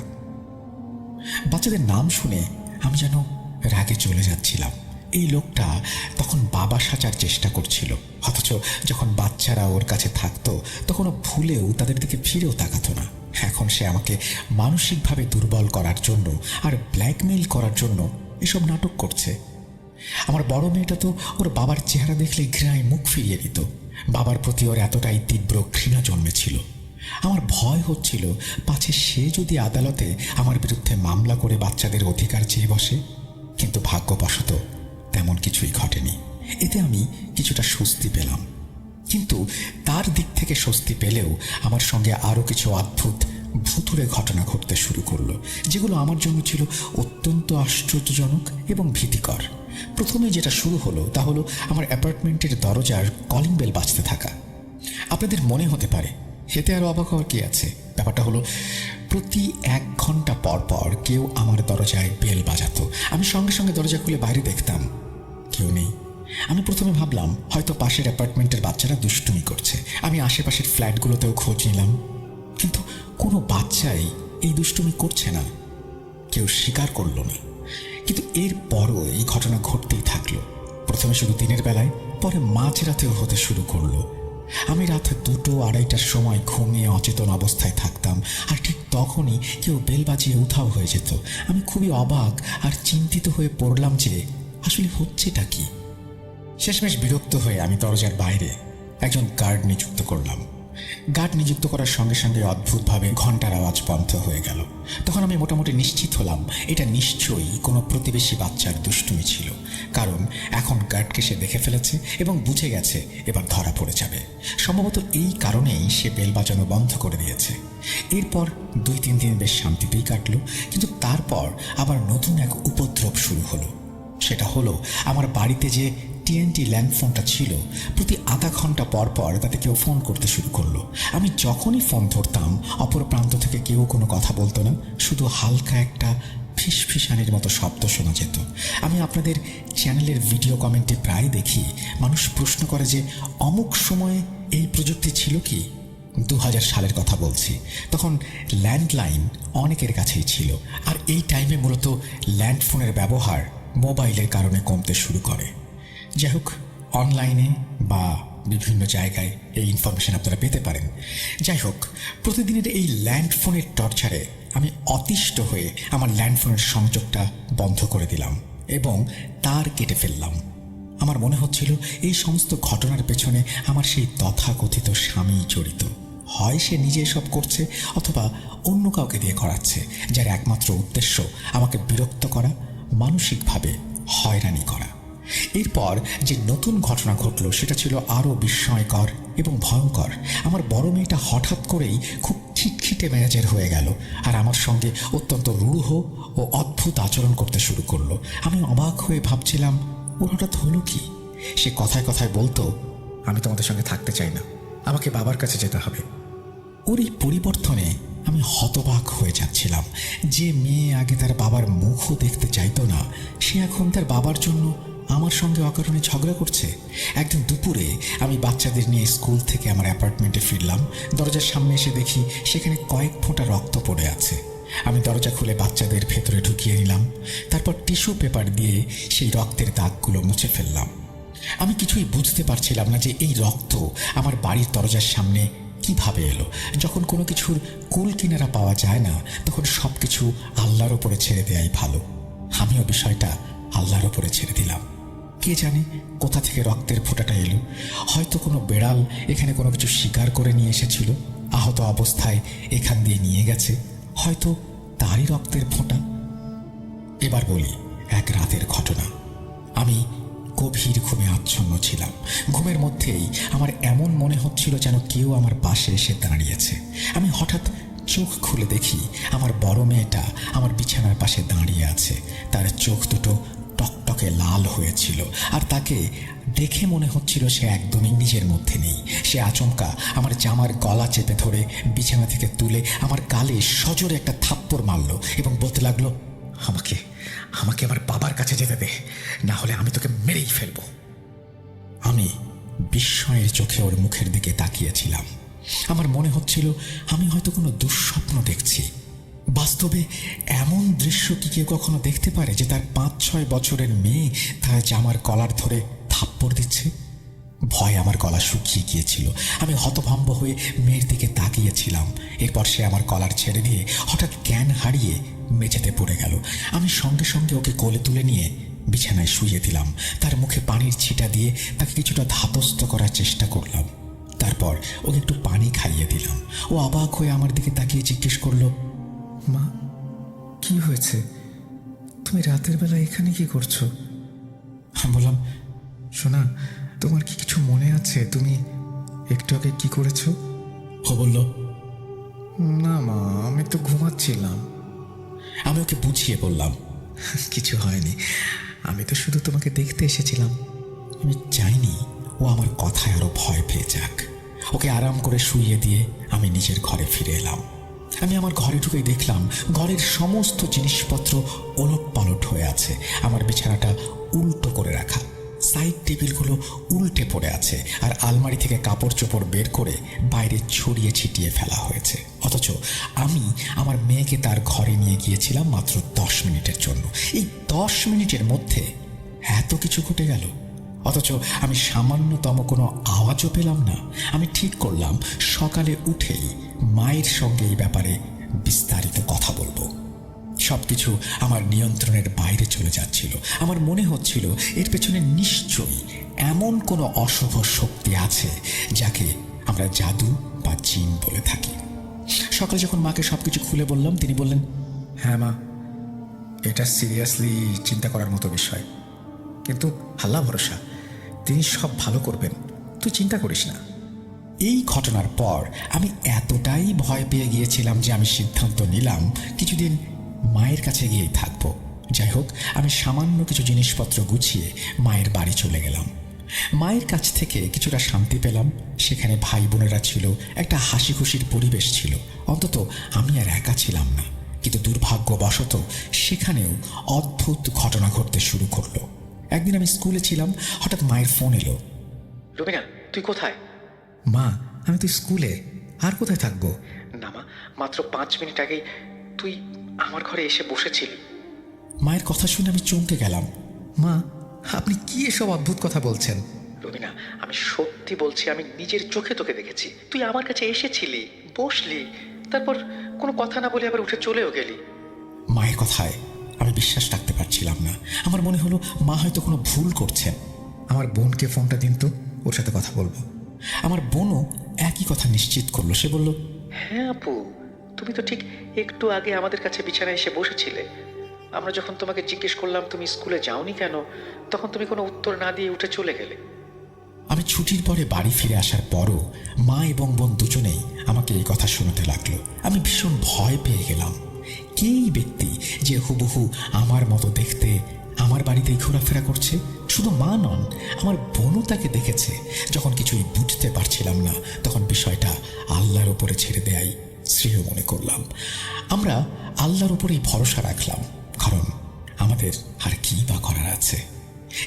বাচ্চাদের নাম শুনে আমি যেন রাগে চলে যাচ্ছিলাম। এই লোকটা তখন বাবা সাজার চেষ্টা করছিল, অথচ যখন বাচ্চারা ওর কাছে থাকতো তখন ও ভুলেও তাদের দিকে ফিরেও তাকাতো না। এখন সে আমাকে মানসিকভাবে দুর্বল করার জন্য আর ব্ল্যাকমেইল করার জন্য এসব নাটক করছে। আমার বড় মেয়েটা তো ওর বাবার চেহারা দেখলে ঘৃণায় মুখ ফিরিয়ে দিত। বাবার প্রতি ওর এতটাই তীব্র ঘৃণা জন্মেছিল। আমার ভয় হচ্ছিল পাছে সে যদি আদালতে আমার বিরুদ্ধে মামলা করে বাচ্চাদের অধিকার চেয়ে বসে। কিন্তু ভাগ্যবশত তেমন কিছুই ঘটেনি। এতে আমি কিছুটা স্বস্তি পেলাম। কিন্তু তার দিক থেকে স্বস্তি পেলেও আমার সঙ্গে আরও কিছু অদ্ভুত ভুতুড়ে ঘটনা ঘটতে শুরু করলো, যেগুলো আমার জন্য ছিল অত্যন্ত আশ্চর্যজনক এবং ভীতিকর। প্রথমে যেটা শুরু হলো তা হলো আমার অ্যাপার্টমেন্টের দরজার কলিং বেল বাজতে থাকা। আপনাদের মনে হতে পারে এতে আরও অবাক হওয়ার কি আছে। ব্যাপারটা হলো, প্রতি 1 ঘন্টা পর পর কেউ আমার দরজায় বেল বাজাতো। আমি সঙ্গে সঙ্গে দরজা খুলে বাইরে দেখতাম, কেউ নেই। আমি প্রথমে ভাবলাম হয়তো পাশের অ্যাপার্টমেন্টের বাচ্চারা দুষ্টুমি করছে। আমি আশেপাশের ফ্ল্যাটগুলোতেও খোঁজ নিলাম, কিন্তু কোনো বাচ্চাই এই দুষ্টুমি করছে না। কেউ স্বীকার করলো না। কিন্তু এরপরও এই ঘটনা ঘটতেই থাকলো। প্রথমে শুধু দিনের বেলায়, পরে মাঝরাতেও হতে শুরু করলো। আমি রাত 2-2:30টার সময় ঘুমিয়ে অচেতন অবস্থায় থাকতাম, আর ঠিক তখনই কেউ বেল বাজিয়ে উধাও হয়ে যেত। আমি খুবই অবাক আর চিন্তিত হয়ে পড়লাম যে আসলে হচ্ছেটা কি। শেষমেশ বিরক্ত হয়ে আমি দরজার বাইরে একজন গার্ড নিযুক্ত করলাম। গার্ড নিযুক্ত করার সঙ্গে সঙ্গে অদ্ভুতভাবে ঘন্টার আওয়াজ বন্ধ হয়ে গেল। তখন আমি মোটামুটি নিশ্চিত হলাম এটা নিশ্চয়ই কোনো প্রতিবেশী বাচ্চার দুষ্টুমি ছিল, কারণ এখন গার্ডকে সে দেখে ফেলেছে এবং বুঝে গেছে এবার ধরা পড়ে যাবে। সম্ভবত এই কারণেই সে বেল বাজানো বন্ধ করে দিয়েছে। এরপর 2-3 দিন বেশ শান্তিতেই কাটলো, কিন্তু তারপর আবার নতুন এক উপদ্রব শুরু হলো। সেটা হলো আমার বাড়িতে যে TNT ল্যান্ডফোনটা ছিল, প্রতি আধা ঘন্টা পর পর তাতে কেউ ফোন করতে শুরু করলো। আমি যখনই ফোন ধরতাম অপর প্রান্ত থেকে কেউ কোনো কথা বলতো না, শুধু হালকা একটা ফিসফিসানির মতো শব্দ শোনা যেত। আমি আপনাদের চ্যানেলের ভিডিও কমেন্টে প্রায় দেখি মানুষ প্রশ্ন করে যে অমুক সময়ে এই প্রযুক্তি ছিল কি। 2000 সালের কথা বলছি। তখন ল্যান্ডলাইন অনেকের কাছেই ছিল, আর এই টাইমে মূলত ল্যান্ডফোনের ব্যবহার মোবাইলের কারণে কমতে শুরু করে। যাই হোক, অনলাইনে বা বিভিন্ন জায়গায় এই ইনফরমেশন আপনারা পেতে পারেন। যাই হোক, প্রতিদিনের এই ল্যান্ডফোনের টর্চারে আমি অতিষ্ঠ হয়ে আমার ল্যান্ডফোনের সংযোগটা বন্ধ করে দিলাম এবং তার কেটে ফেললাম। আমার মনে হচ্ছিল এই সমস্ত ঘটনার পেছনে আমার সেই তথাকথিত স্বামী জড়িত। হয় সে নিজে এসব করছে, অথবা অন্য কাউকে দিয়ে করাচ্ছে, যার একমাত্র উদ্দেশ্য আমাকে বিরক্ত করা, মানসিকভাবে হয়রানি করা। এরপর যে নতুন ঘটনা ঘটলো সেটা ছিল আরও বিস্ময়কর এবং ভয়ঙ্কর। আমার বড় মেয়েটা হঠাৎ করেই খুব খিটখিটে মেজাজের হয়ে গেল, আর আমার সঙ্গে অত্যন্ত রূঢ় ও অদ্ভুত আচরণ করতে শুরু করলো। আমি অবাক হয়ে ভাবছিলাম ওর হঠাৎ হলো কি। সে কথায় কথায় বলতো, আমি তোমাদের সঙ্গে থাকতে চাই না, আমাকে বাবার কাছে যেতে হবে। ওর এই পরিবর্তনে আমি হতবাক হয়ে যাচ্ছিলাম। যে মেয়ে আগে তার বাবার মুখও দেখতে চাইতো না, সে এখন তার বাবার জন্য আমার সঙ্গে অকারণে ঝগড়া করছে। একদিন দুপুরে আমি বাচ্চাদের নিয়ে স্কুল থেকে আমার অ্যাপার্টমেন্টে ফিরলাম। দরজার সামনে এসে দেখি সেখানে কয়েক ফোঁটা রক্ত পড়ে আছে। আমি দরজা খুলে বাচ্চাদের ভেতরে ঢুকিয়ে নিলাম, তারপর টিস্যু পেপার দিয়ে সেই রক্তের দাগগুলো মুছে ফেললাম। আমি কিছুই বুঝতে পারছিলাম না যে এই রক্ত আমার বাড়ির দরজার সামনে কিভাবে এলো। যখন কোনো কিছুর কুল কিনারা পাওয়া যায় না, তখন সব কিছু আল্লাহর ওপরে ছেড়ে দেয়াই ভালো। আমিও বিষয়টা আল্লাহর ওপরে ছেড়ে দিলাম। কে জানে কোথা থেকে রক্তের ফোঁটাটা এলো। হয়তো কোনো বেড়াল এখানে কোনো কিছু শিকার করে নিয়ে এসেছিল, আহত অবস্থায় এখান দিয়ে নিয়ে গেছে, হয়তো তারই রক্তের ফোঁটা। এবার বলি এক রাতের ঘটনা। আমি গভীর ঘুমে আচ্ছন্ন ছিলাম। ঘুমের মধ্যেই আমার এমন মনে হচ্ছিল যেন কেউ আমার পাশে এসে দাঁড়িয়েছে। আমি হঠাৎ চোখ খুলে দেখি আমার বড় মেয়েটা আমার বিছানার পাশে দাঁড়িয়ে আছে। তার চোখ দুটো টকটকে লাল হয়েছিল, আর তাকে দেখে মনে হচ্ছিল সে একদমই নিজের মধ্যে নেই। সে আচমকা আমার জামার গলা চেপে ধরে বিছানা থেকে তুলে আমার গালে সজোরে একটা থাপ্পড় মারল এবং বলতে লাগলো, আমাকে আমাকে আমার বাবার কাছে যেতে দে, না হলে আমি তোকে মেরেই ফেলবো। আমি বিস্ময়ের চোখে ওর মুখের দিকে তাকিয়েছিলাম। আমার মনে হচ্ছিল আমি হয়তো কোনো দুঃস্বপ্ন দেখছি। বাস্তবে এমন দৃশ্য কি কেউ কখনো দেখতে পারে যে তার 5-6 বছরের মেয়ে তার জামার কলার ধরে থাপ্পড় দিচ্ছে? ভয় আমার গলা শুকিয়ে গিয়েছিল। আমি হতভম্ব হয়ে মেয়ের দিকে তাকিয়েছিলাম। এরপর সে আমার কলার ছেড়ে দিয়ে হঠাৎ জ্ঞান হারিয়ে মেঝেতে পড়ে গেল। আমি সঙ্গে সঙ্গে ওকে কোলে তুলে নিয়ে বিছানায় শুইয়ে দিলাম। তার মুখে পানির ছিটা দিয়ে তাকে কিছুটা ধাতস্থ করার চেষ্টা করলাম। তারপর ওকে একটু পানি খাইয়ে দিলাম। ও অবাক হয়ে আমার দিকে তাকিয়ে জিজ্ঞেস করলো, মা, কি হয়েছে? তুমি রাতের বেলা এখানে কি করছো? আমি বললাম, শোনা, তোমার কি কিছু মনে আছে তুমি একটু আগে কি করেছো? ও বলল, না মা, আমি তো ঘুমাচ্ছিলাম। আমি ওকে বুঝিয়ে বললাম, কিছু হয়নি, আমি তো শুধু তোমাকে দেখতে এসেছিলাম। আমি চাইনি ও আমার কথায় আরো ভয় পেয়ে যাক। ওকে আরাম করে শুইয়ে দিয়ে আমি নিজের ঘরে ফিরে এলাম। আমি আমার ঘরে ঢুকেই দেখলাম ঘরের সমস্ত জিনিসপত্র ওলট পালট হয়ে আছে। আমার বিছানাটা উল্টো করে রাখা, সাইড টেবিলগুলো উল্টে পড়ে আছে, আর আলমারি থেকে কাপড় চোপড় বের করে বাইরে ছড়িয়ে ছিটিয়ে ফেলা হয়েছে। অথচ আমি আমার মেয়েকে তার ঘরে নিয়ে গিয়েছিলাম মাত্র 10 মিনিটের জন্য। এই 10 মিনিটের মধ্যে এত কিছু ঘটে গেল, অথচ আমি সামান্যতম কোনো আওয়াজও পেলাম না। আমি ঠিক করলাম সকালে উঠেই মায়ের সঙ্গে এই ব্যাপারে বিস্তারিত কথা বলবো। সবকিছু আমার নিয়ন্ত্রণের বাইরে চলে যাচ্ছিল। আমার মনে হচ্ছিল এর পেছনে নিশ্চয়ই এমন কোনো অশুভ শক্তি আছে যাকে আমরা জাদু বা জিন বলে থাকি। সকালে যখন মাকে সবকিছু খুলে বললাম, তিনি বললেন, হ্যাঁ মা, এটা সিরিয়াসলি চিন্তা করার মতো বিষয়, কিন্তু আল্লাহ ভরসা, তিনি সব ভালো করবেন, তুই চিন্তা করিস না। এই ঘটনার পর আমি এতটাই ভয় পেয়ে গিয়েছিলাম যে আমি সিদ্ধান্ত নিলাম কিছুদিন মায়ের কাছে গিয়েই থাকবো। যাই হোক, আমি সামান্য কিছু জিনিসপত্র গুছিয়ে মায়ের বাড়ি চলে গেলাম। মায়ের কাছ থেকে কিছুটা শান্তি পেলাম। সেখানে ভাই বোনেরা ছিল, একটা হাসি খুশির পরিবেশ ছিল, অন্তত আমি আর একা ছিলাম না। কিন্তু দুর্ভাগ্যবশত সেখানেও অদ্ভুত ঘটনা ঘটতে শুরু করলো। একদিন আমি স্কুলে ছিলাম, হঠাৎ মায়ের ফোন এলো। রুবিনা, তুই কোথায়? মা, আমি তো স্কুলে, আর কোথায় থাকবো? না মা, মাত্র 5 মিনিট আগেই তুই আমার ঘরে এসে বসেছিলি। মায়ের কথা শুনে আমি চমকে গেলাম। মা, আপনি কি এসব অদ্ভুত কথা বলছেন? রুবিনা, আমি সত্যি বলছি, আমি নিজের চোখে তোকে দেখেছি। তুই আমার কাছে এসেছিলি, বসলি, তারপর কোনো কথা না বলে আবার উঠে চলেও গেলি। মায়ের কথায় আমি বিশ্বাস রাখতে পারছিলাম না। আমার মনে হলো মা হয়তো কোনো ভুল করছেন। আমার বোনকে ফোনটা দিন তো, ওর সাথে কথা বলবো। আমার বোনও একই কথা নিশ্চিত করলো। সে বলল, হ্যাঁ আপু, তুমি তো ঠিক একটু আগে আমাদের কাছে বিছানায় এসে বসেছিলে। আমরা যখন তোমাকে জিজ্ঞেস করলাম তুমি স্কুলে যাওনি কেন, তখন তুমি কোনো উত্তর না দিয়ে উঠে চলে গেলে। আমি ছুটির পরে বাড়ি ফিরে আসার পরও মা এবং বোন দুজনেই আমাকে এই কথা শোনাতে লাগলো। আমি ভীষণ ভয় পেয়ে গেলাম। কে এই ব্যক্তি যে হুবহু আমার মতো দেখতে আমার বাড়িতেই ঘোরাফেরা করছে? শুধু মা নন, আমার বোনও তাকে দেখেছে। যখন কিছুই বুঝতে পারছিলাম না, তখন বিষয়টা আল্লাহর উপরে ছেড়ে দেয়াই শ্রেয় মনে করলাম। আমরা আল্লাহর উপরেই ভরসা রাখলাম, কারণ আমাদের আর কি বা করার আছে।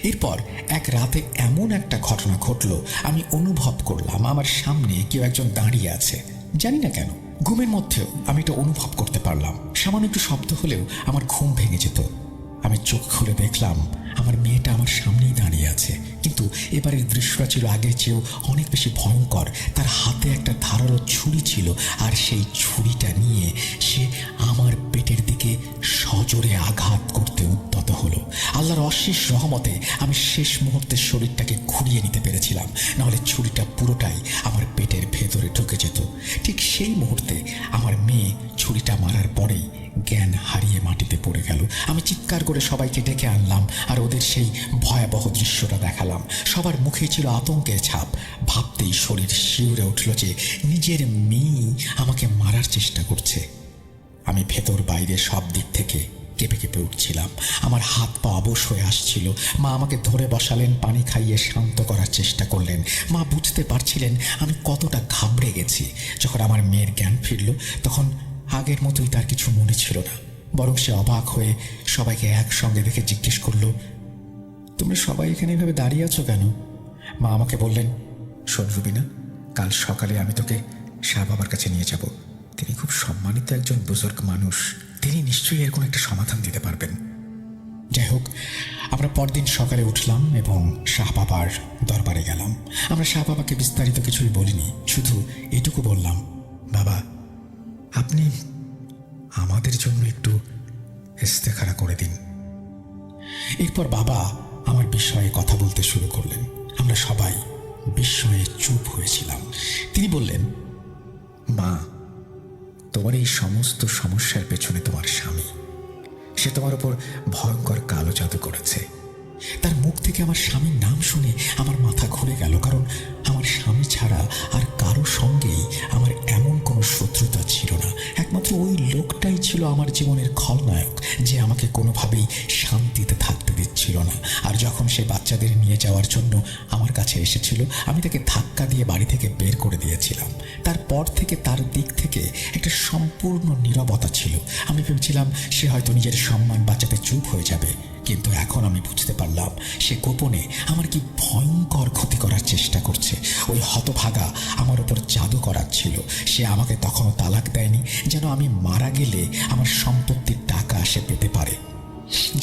এরপর এক রাতে এমন একটা ঘটনা ঘটল, আমি অনুভব করলাম আমার সামনে কেউ একজন দাঁড়িয়ে আছে। জানি না কেন ঘুমের মধ্যেও আমি এটা অনুভব করতে পারলাম। সামান্য একটু শব্দ হলেও আমার ঘুম ভেঙে যেত। আমি চোখ খুলে দেখলাম আমার মেয়েটা আমার সামনেই দাঁড়িয়ে আছে, কিন্তু এবারের দৃশ্যটা ছিল আগের চেয়েও অনেক বেশি ভয়ঙ্কর। তার হাতে একটা ধারালো ছুরি ছিল, আর সেই ছুরিটা নিয়ে সে আমার পেটের দিকে সজোরে আঘাত করতে উদ্যত হলো। আল্লাহর অশেষ রহমতে আমি শেষ মুহূর্তে শরীরটাকে ঘুরিয়ে নিতে পেরেছিলাম, নাহলে ছুরিটা পুরোটাই আমার পেটের ভেতরে ঢুকে যেত। ঠিক সেই মুহূর্তে আমার মেয়ে ছুরিটা মারার পরেই জ্ঞান হারিয়ে মাটিতে পড়ে গেল। আমি চিৎকার করে সবাইকে ডেকে আনলাম আর ওদের সেই ভয়াবহ দৃশ্যটা দেখালাম। সবার মুখে ছিল আতঙ্কের ছাপ। ভাবতেই শরীর শিউরে উঠল যে নিজের মেয়ে আমাকে মারার চেষ্টা করছে। আমি ভেতর বাইরে সব দিক থেকে কেঁপে কেঁপে উঠছিলাম। আমার হাত পা অবশ হয়ে আসছিল। মা আমাকে ধরে বসালেন, পানি খাইয়ে শান্ত করার চেষ্টা করলেন। মা বুঝতে পারছিলেন আমি কতটা ঘাবড়ে গেছি। যখন আমার মেয়ের জ্ঞান ফিরল, তখন আগের মতোই তার কিছু মনে ছিল না, বরং সে অবাক হয়ে সবাইকে একসঙ্গে দেখে জিজ্ঞেস করলো, তোমরা সবাই এখানে এভাবে দাঁড়িয়ে আছো কেন? মা আমাকে বললেন, শোন রুবিনা, কাল সকালে আমি তোকে শাহ বাবার কাছে নিয়ে যাব। তিনি খুব সম্মানিত একজন বুজুর্গ মানুষ, তিনি নিশ্চয়ই এর কোনো একটা সমাধান দিতে পারবেন। যাই হোক, আমরা পরদিন সকালে উঠলাম এবং শাহ বাবার দরবারে গেলাম। আমরা শাহ বাবাকে বিস্তারিত কিছুই বলিনি, শুধু এটুকু বললাম, বাবা, আপনি আমাদের জন্য একটু ইস্তেখারা করে দিন। এরপর বাবা আমার বিষয়ে কথা বলতে শুরু করলেন। আমরা সবাই বিস্ময়ে চুপ হয়েছিলাম। তিনি বললেন, মা, তোমার এই সমস্ত সমস্যার পেছনে তোমার স্বামী, সে তোমার উপর ভয়ঙ্কর কালো জাদু করেছে। তার মুখ থেকে আমার স্বামীর নাম শুনে আমার মাথা ঘুরে গেল, কারণ আমার স্বামী ছাড়া আর কারো সঙ্গেই আমার এমন কোনো শত্রুতা ছিল না। একমাত্র ওই লোকটাই ছিল আমার জীবনের খলনায়ক, যে আমাকে কোনোভাবেই শান্তিতে থাকতে দিচ্ছিল না। আর যখন সে বাচ্চাদের নিয়ে যাওয়ার জন্য আমার কাছে এসেছিল, আমি তাকে ধাক্কা দিয়ে বাড়ি থেকে বের করে দিয়েছিলাম। তারপর থেকে তার দিক থেকে একটা সম্পূর্ণ নীরবতা ছিল। আমি ভেবেছিলাম সে হয়তো নিজের সম্মান বাঁচাতে চুপ হয়ে যাবে, কিন্তু এখন আমি বুঝতে পারলাম সে গোপনে আমার কি ভয়ঙ্কর ক্ষতি করার চেষ্টা করছে। ওই হতভাগা আমার উপর জাদু করাচ্ছিল। সে আমাকে তখনও তালাক দেয়নি, যেন আমি মারা গেলে আমার সম্পত্তির টাকা সে পেতে পারে।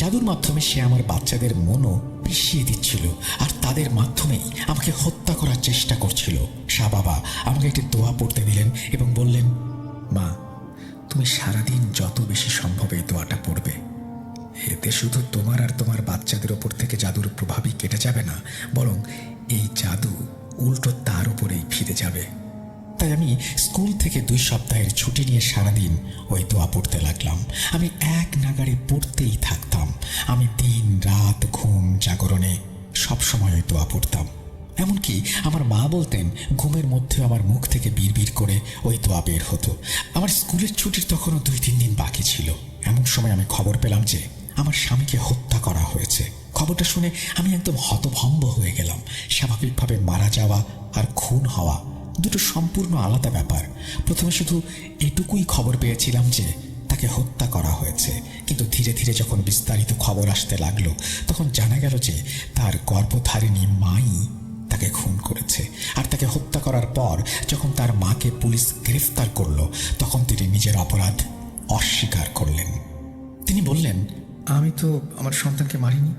জাদুর মাধ্যমে সে আমার বাচ্চাদের মনও পিষিয়ে দিচ্ছিল, আর তাদের মাধ্যমেই আমাকে হত্যা করার চেষ্টা করছিল। শাহ বাবা আমাকে একটি দোয়া পড়তে দিলেন এবং বললেন, মা, তুমি সারাদিন যত বেশি সম্ভব এই দোয়াটা পড়বে। এতে শুধু তোমার আর তোমার বাচ্চাদের ওপর থেকে জাদুর প্রভাবই কেটে যাবে না, বরং এই জাদু উল্টো তার উপরেই ফিরে যাবে। তাই আমি স্কুল থেকে 2 সপ্তাহের ছুটি নিয়ে সারাদিন ওই দোয়া পড়তে লাগলাম। আমি এক নাগাড়ে পড়তেই থাকতাম। আমি দিন রাত ঘুম জাগরণে সবসময় ওই দোয়া পড়তাম। এমনকি আমার মা বলতেন ঘুমের মধ্যে আমার মুখ থেকে বিড়বিড় করে ওই দোয়া বের হতো। আমার স্কুলের ছুটির তখনও 2-3 দিন বাকি ছিল। এমন সময় আমি খবর পেলাম যে আমার স্বামীকে হত্যা করা হয়েছে। খবরটা শুনে আমি একদম হতভম্ব হয়ে গেলাম। স্বাভাবিকভাবে মারা যাওয়া আর খুন হওয়া দুটো সম্পূর্ণ আলাদা ব্যাপার। প্রথমে শুধু এটুকুই খবর পেয়েছিলাম যে তাকে হত্যা করা হয়েছে, কিন্তু ধীরে ধীরে যখন বিস্তারিত খবর আসতে লাগলো তখন জানা গেল যে তার গর্ভধারিণী মাই তাকে খুন করেছে। আর তাকে হত্যা করার পর যখন তার মাকে পুলিশ গ্রেফতার করলো তখন তিনি নিজের অপরাধ অস্বীকার করলেন। তিনি বললেন, আমি তো আমার সন্তানকে মারিনি।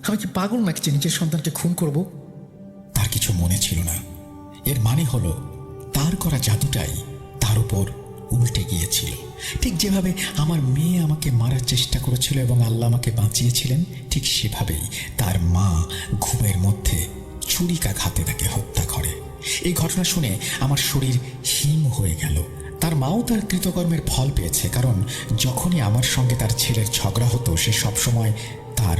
আমি কি পাগল নাকি যে নিজের সন্তানকে খুন করব? তার কিছু মনে ছিল না। এর মানে হলো তার করা জাদুটাই তার উপর উল্টে গিয়েছিল। ঠিক যেভাবে আমার মেয়ে আমাকে মারার চেষ্টা করেছিল এবং আল্লাহ আমাকে বাঁচিয়েছিলেন, ঠিক সেভাবেই তার মা ঘুমের মধ্যে ছুরিকাঘাতে তাকে হত্যা করে। এই ঘটনা শুনে আমার শরীর হিম হয়ে গেল। তার মাও তার কৃতকর্মের ফল পেয়েছে, কারণ যখনই আমার সঙ্গে তার ছেলের ঝগড়া হতো সে সবসময় তার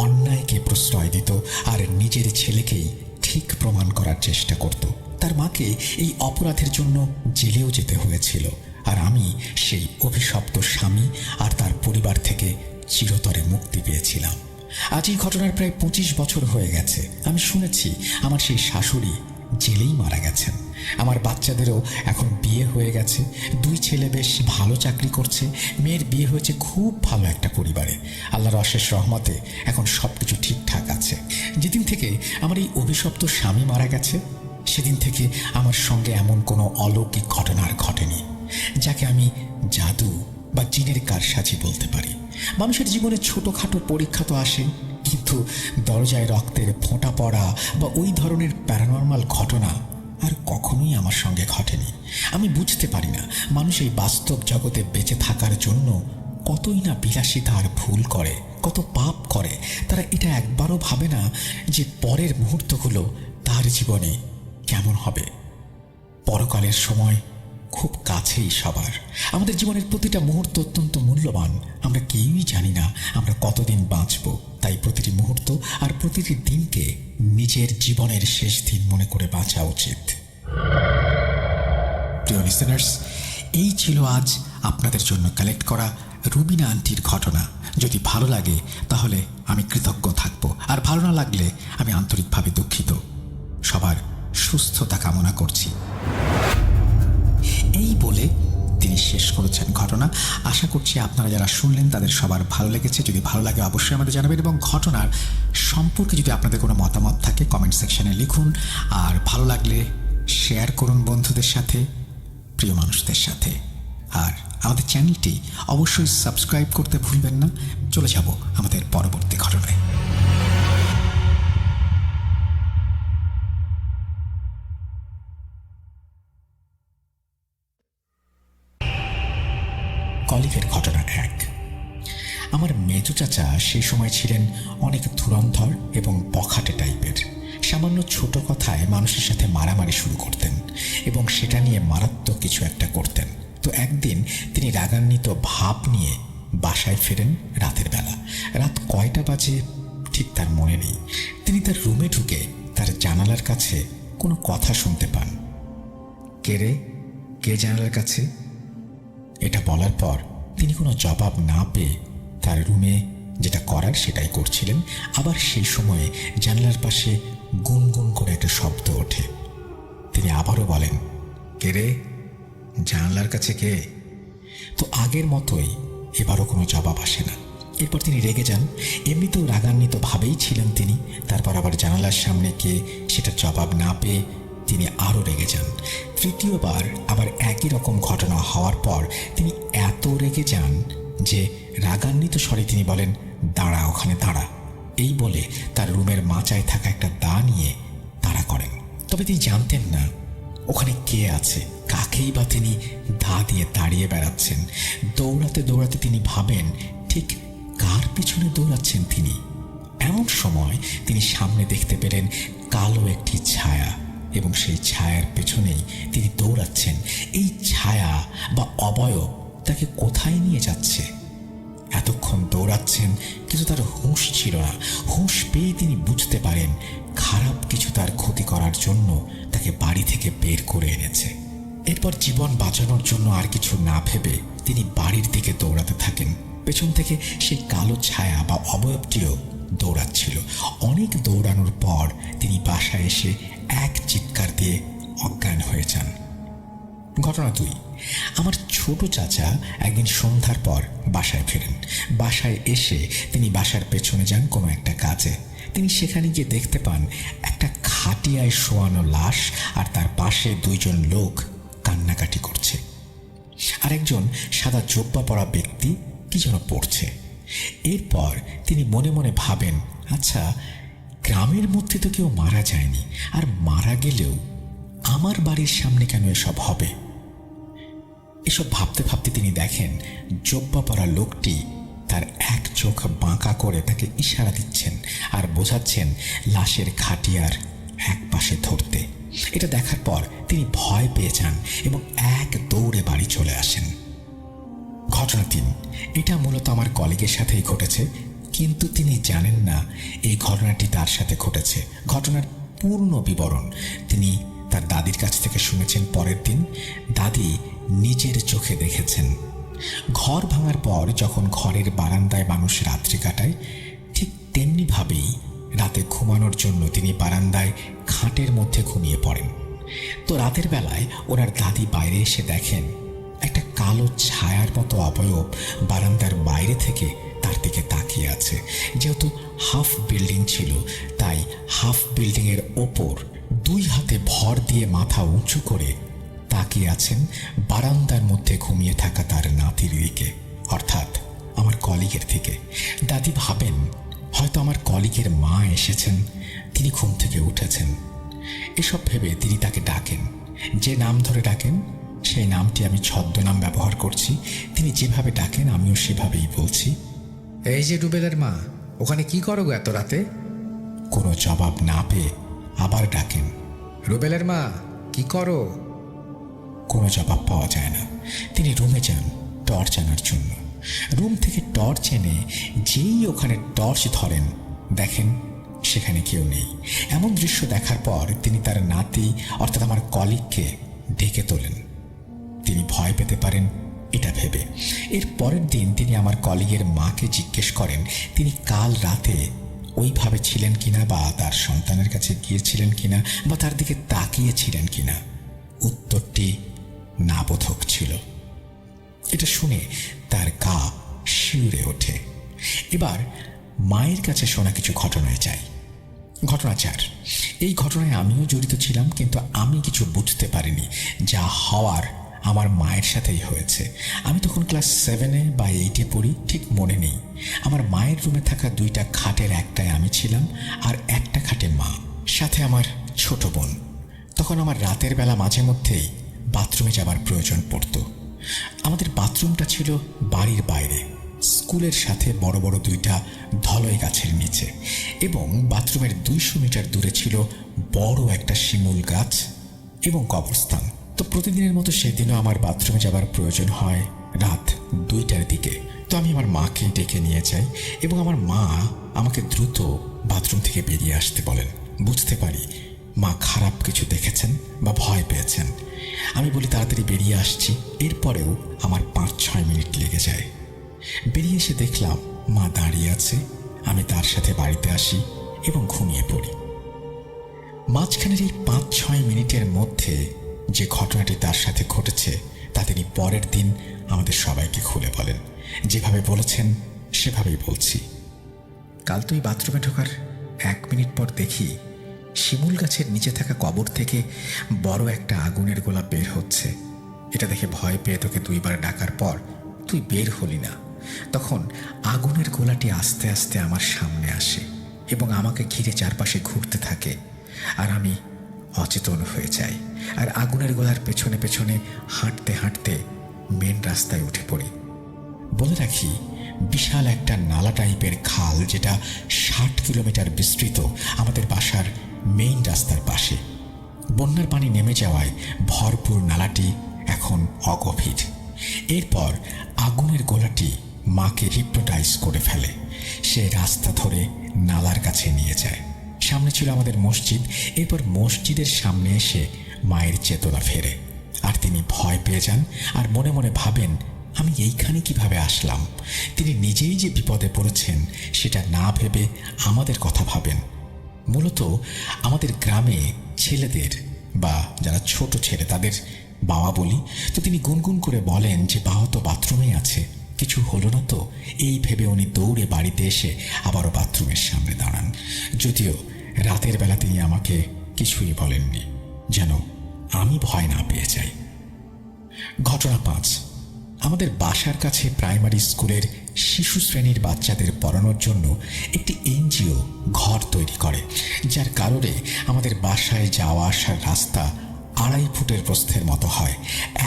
অন্যায়কে প্রশ্রয় দিত আর নিজের ছেলেকেই ঠিক প্রমাণ করার চেষ্টা করত। তার মাকে এই অপরাধের জন্য জেলেও যেতে হয়েছিল, আর আমি সেই অভিশপ্ত স্বামী আর তার পরিবার থেকে চিরতরে মুক্তি পেয়েছিলাম। আজ এই ঘটনার প্রায় 25 বছর হয়ে গেছে। আমি শুনেছি আমার সেই শাশুড়ি জেলেই মারা গেছেন। আমার বাচ্চাদেরও এখন বিয়ে হয়ে গেছে। 2 ছেলে বেশ ভালো চাকরি করছে। মেয়ের বিয়ে হয়েছে খুব ভালো একটা পরিবারে। আল্লাহর অশেষ রহমতে এখন সবকিছু ঠিকঠাক আছে। যেদিন থেকে আমার এই অভিশপ্ত স্বামী মারা গেছে সেদিন থেকে আমার সঙ্গে এমন কোনো অলৌকিক ঘটনা আর ঘটেনি যাকে আমি জাদু বা জিনের কারসাজি বলতে পারি। মানুষের জীবনে ছোটোখাটো পরীক্ষা তো আসে, কিন্তু দরজায় রক্তের ফোঁটা পড়া বা ওই ধরনের প্যারানর্মাল ঘটনা আর কখনোই আমার সঙ্গে ঘটেনি। আমি বুঝতে পারি না মানুষ এই বাস্তব জগতে বেঁচে থাকার জন্য কতই না বিলাসিতা আর ভুল করে, কত পাপ করে। তারা এটা একবারও ভাবে না যে পরের মুহূর্তগুলো তার জীবনে কেমন হবে। পরকালের সময় খুব কাছেই সবার। আমাদের জীবনের প্রতিটা মুহূর্ত অত্যন্ত মূল্যবান। আমরা কেউই জানি না আমরা কতদিন বাঁচব, তাই প্রতিটি মুহূর্ত আর প্রতিটি দিনকে নিজের জীবনের শেষ দিন মনে করে বাঁচা উচিত। প্রিয় লিসেনার্স, এই ছিল আজ আপনাদের জন্য কালেক্ট করা রুবিনা আন্টির ঘটনা। যদি ভালো লাগে তাহলে আমি কৃতজ্ঞ থাকব, আর ভালো না লাগলে আমি আন্তরিকভাবে দুঃখিত। সবার সুস্থতা কামনা করছি। এই বলে তিনি শেষ করেছেন ঘটনা। আশা করছি আপনারা যারা শুনলেন তাদের সবার ভালো লেগেছে। যদি ভালো লাগে অবশ্যই আমাদের জানাবেন, এবং ঘটনার সম্পর্কে যদি আপনাদের কোনো মতামত থাকে কমেন্ট সেকশনে লিখুন। আর ভালো লাগলে শেয়ার করুন বন্ধুদের সাথে, প্রিয় মানুষদের সাথে। আর আমাদের চ্যানেলটি অবশ্যই সাবস্ক্রাইব করতে ভুলবেন না। চলে যাব আমাদের পরবর্তী ঘটনায়। কলিগের ঘটনা 1। আমার মেজো চাচা সেই সময় ছিলেন অনেক ধুরন্ধর এবং বখাটে টাইপের। সামান্য ছোট কথায় মানুষের সাথে মারামারি শুরু করতেন এবং সেটা নিয়ে মারাত্মক কিছু একটা করতেন। তো একদিন তিনি রাগান্বিত ভাব নিয়ে বাসায় ফেরেন রাতের বেলা। রাত কয়টা বাজে ঠিক তার মনে নেই। তিনি তার রুমে ঢুকে তার জানালার কাছে কোনো কথা শুনতে পান। কে রে, কে জানালার কাছে? এটা বলার পর তিনি কোনো জবাব না পেয়ে তার রুমে যেটা করার সেটাই করছিলেন। আবার সেই সময়ে জানলার পাশে গুনগুন করে একটা শব্দ ওঠে। তিনি আবারও বলেন, কে রে, জানালার কাছে কে? তো আগের মতোই এবারও কোনো জবাব আসে না। এরপর তিনি রেগে যান। এমনিতেও রাগান্বিত ভাবেই ছিলেন তিনি। তারপর আবার জানালার সামনে গিয়ে সেটা জবাব না পেয়ে তিনি আরও রেগে যান। তৃতীয়বার আবার একই রকম ঘটনা হওয়ার পর তিনি এত রেগে যান যে রাগান্বিত স্বরে তিনি বলেন, দাঁড়া, ওখানে দাঁড়া। এই বলে তার রুমের মাচায় থাকা একটা দা নিয়ে তাড়া করেন। তবে তিনি জানতেন না ওখানে কে আছে, কাকেই বা তিনি দা দিয়ে তাড়িয়ে বেড়াচ্ছেন। দৌড়াতে দৌড়াতে তিনি ভাবেন ঠিক কার পিছনে দৌড়াচ্ছেন তিনি। এমন সময় তিনি সামনে দেখতে পেলেন কালো একটি ছায়া, এবং সেই ছায়ার পেছনেই তিনি দৌড়াচ্ছেন। এই ছায়া বা অবয়ব তাকে কোথায় নিয়ে যাচ্ছে? এতক্ষণ দৌড়াচ্ছেন কিন্তু তার হুঁশ ছিল না। হুঁশ পেয়ে তিনি বুঝতে পারেন খারাপ কিছু তার ক্ষতি করার জন্য তাকে বাড়ি থেকে বের করে এনেছে। এরপর জীবন বাঁচানোর জন্য আর কিছু না ভেবে তিনি বাড়ির দিকে দৌড়াতে থাকেন। পেছন থেকে সেই কালো ছায়া বা অবয়বটিও দৌড়াচ্ছিল। অনেক দৌড়ানোর পর তিনি বাসায় এসে এক চিৎকার দিয়ে অজ্ঞান হয়ে যান। ঘটনা 2। আমার ছোট চাচা একদিন সন্ধ্যার পর বাসায় ফেরেন। বাসায় এসে তিনি বাসার পেছনে যান কোনো একটা কাজে। তিনি সেখানে গিয়ে দেখতে পান একটা খাটিয়ায় শোয়ানো লাশ, আর তার পাশে 2 জন লোক কান্নাকাটি করছে। আর একজন সাদা জোব্বা পরা ব্যক্তি কি যেন পড়ছে। এরপর তিনি মনে মনে ভাবেন, আচ্ছা, গ্রামের মধ্যে তো কেউ মারা যায়নি, আর মারা গেলেও আমার বাড়ির সামনে কেন এসব হবে? এসব ভাবতে ভাবতে তিনি দেখেন জোব্বা পরা লোকটি তার এক চোখ বাঁকা করে তাকে ইশারা দিচ্ছেন আর বোঝাচ্ছেন লাশের খাটিয়ার এক পাশে ধরতে। এটা দেখার পর তিনি ভয় পেয়ে যান এবং এক দৌড়ে বাড়ি চলে আসেন। ঘটনা 3। এটা মূলত আমার কলিগের সাথেই ঘটেছে, কিন্তু তিনি জানেন না এই ঘটনাটি তার সাথে ঘটেছে। ঘটনার পূর্ণ বিবরণ তিনি তার দাদির কাছ থেকে শুনেছেন পরের দিন। দাদি নিজের চোখে দেখেছেন। ঘর ভাঙার পর যখন ঘরের বারান্দায় মানুষ রাত্রি কাটায়, ঠিক তেমনিভাবেই রাতে ঘুমানোর জন্য তিনি বারান্দায় খাটের মধ্যে ঘুমিয়ে পড়েন। তো রাতের বেলায় ওনার দাদি বাইরে এসে দেখেন একটা কালো ছায়ার মতো অবয়ব বারান্দার বাইরে থেকে তার দিকে তাকিয়ে আছে। যেহেতু হাফ বিল্ডিং ছিল, তাই হাফ বিল্ডিংয়ের ওপর 2 হাতে ভর দিয়ে মাথা উঁচু করে তাকিয়ে আছেন বারান্দার মধ্যে ঘুমিয়ে থাকা তার নাতির দিকে, অর্থাৎ আমার কলিগের দিকে। দাদি ভাবেন হয়তো আমার কলিগের মা এসেছেন, তিনি ঘুম থেকে উঠেছেন। এসব ভেবে তিনি তাকে ডাকেন। যে নাম ধরে ডাকেন সেই নামটি আমি ছদ্মনাম ব্যবহার করছি। তিনি যেভাবে ডাকেন আমিও সেভাবেই বলছি। এই যে রুবেলের মা, ওখানে কি করো গো এত রাতে? কোনো জবাব না পেয়ে আবার ডাকেন, রুবেলের মা, কি করো? কোনো জবাব পাওয়া যায় না। তিনি রুমে যান টর্চ আনার জন্য। রুম থেকে টর্চ এনে যেই ওখানে টর্চ ধরেন, দেখেন সেখানে কেউ নেই। এমন দৃশ্য দেখার পর তিনি তার নাতি অর্থাৎ আমার কলিগকে ডেকে তোলেন। তিনি ভয় পেতে পারেন এটা ভেবে। এর পরের দিন তিনি আমার কলিগের মাকে জিজ্ঞেস করেন তিনি কাল রাতে ওইভাবে ছিলেন কিনা, বা তার সন্তানের কাছে গিয়েছিলেন কিনা, বা তার দিকে তাকিয়েছিলেন কিনা। উত্তরটি নাবোধক ছিল। এটা শুনে তার গা শিউরে ওঠে। এবার মায়ের কাছে শোনা কিছু ঘটনায় যাই। ঘটনা 4। এই ঘটনায় আমিও জড়িত ছিলাম, কিন্তু আমি কিছু বুঝতে পারিনি। যা হওয়ার আমার মায়ের সাথেই হয়েছে। আমি তখন ক্লাস 7 বা 8 পড়ি, ঠিক মনে নেই। আমার মায়ের রুমে থাকা 2টা খাটের একটায় আমি ছিলাম, আর একটা খাটে মা, সাথে আমার ছোট বোন। তখন আমার রাতের বেলা মাঝে মধ্যেই বাথরুমে যাবার প্রয়োজন পড়ত। আমাদের বাথরুমটা ছিল বাড়ির বাইরে, স্কুলের সাথে বড় বড় 2টা ধলই গাছের নিচে, এবং বাথরুমের 200 মিটার দূরে ছিল বড় একটা শিমুল গাছ এবং কবরস্থান। তো প্রতিদিনের মতো সেদিনও আমার বাথরুমে যাবার প্রয়োজন হয় রাত 2টার দিকে। তো আমি আমার মাকে ডেকে নিয়ে যাই এবং আমার মা আমাকে দ্রুত বাথরুম থেকে বেরিয়ে আসতে বলেন। বুঝতে পারি মা খারাপ কিছু দেখেছেন বা ভয় পেয়েছেন। আমি বলি তাড়াতাড়ি বেরিয়ে আসছি। এরপরেও আমার 5-6 মিনিট লেগে যায়। বেরিয়ে এসে দেখলাম মা দাঁড়িয়ে আছে। আমি তার সাথে বাড়িতে আসি এবং ঘুমিয়ে পড়ি। মাঝখানের এই 5-6 মিনিটের মধ্যে যে ঘটনাটি তার সাথে ঘটেছে তা তিনি পরের দিন আমাদের সবাইকে খুলে বলেন। যেভাবে বলেছেন সেভাবেই বলছি। কাল তুই বাথরুমে ঢোকার 1 মিনিট পর দেখি শিমুল গাছের নিচে থাকা কবর থেকে বড় একটা আগুনের গোলা বের হচ্ছে। এটা দেখে ভয় পেয়ে তোকে 2 বার ডাকার পর তুই বের হলি না। তখন আগুনের গোলাটি আস্তে আস্তে আমার সামনে আসে এবং আমাকে ঘিরে চারপাশে ঘুরতে থাকে, আর আমি অচেতন হয়ে যাই। আর আগুনের গোলার পেছনে পেছনে হাঁটতে হাঁটতে মেন রাস্তায় উঠে পড়ি। বলে রাখি, বিশাল একটা নালা টাইপের খাল, যেটা 60 কিলোমিটার বিস্তৃত, আমাদের বাসার মেইন রাস্তার পাশে। বন্যার পানি নেমে যাওয়ায় ভরপুর নালাটি এখন অগভীর। এরপর আগুনের গোলাটি মাকে হিপনোটাইজ করে ফেলে। সে রাস্তা ধরে নালার কাছে নিয়ে যায়। সামনে ছিল আমাদের মসজিদ। এরপর মসজিদের সামনে এসে মায়ের চেতনা ফেরে, আর তিনি ভয় পেয়ে যান আর মনে মনে ভাবেন, আমি এইখানে কিভাবে আসলাম। তিনি নিজেই যে বিপদে পড়েছেন সেটা না ভেবে আমাদের কথা ভাবেন। মূলত আমাদের গ্রামে ছেলেদের বা যারা ছোট ছেলে তাদের বাবা বলি, তো তিনি গুনগুন করে বলেন যে বাবা তো বাথরুমে আছে, কিছু হলো না তো। এই ভেবে উনি দৌড়ে বাড়িতে এসে আবারও বাথরুমের সামনে দাঁড়ান। যদিও রাতের বেলা তিনি আমাকে কিছুই বলেননি, যেন আমি ভয় না পেয়ে যাই। ঘটনা 5। আমাদের বাসার কাছে প্রাইমারি স্কুলের শিশু শ্রেণীর বাচ্চাদের পড়ানোর জন্য একটি এনজিও ঘর তৈরি করে, যার কারণে আমাদের বাসায় যাওয়া আসার রাস্তা 2.5 ফুটের প্রস্থের মতো হয়।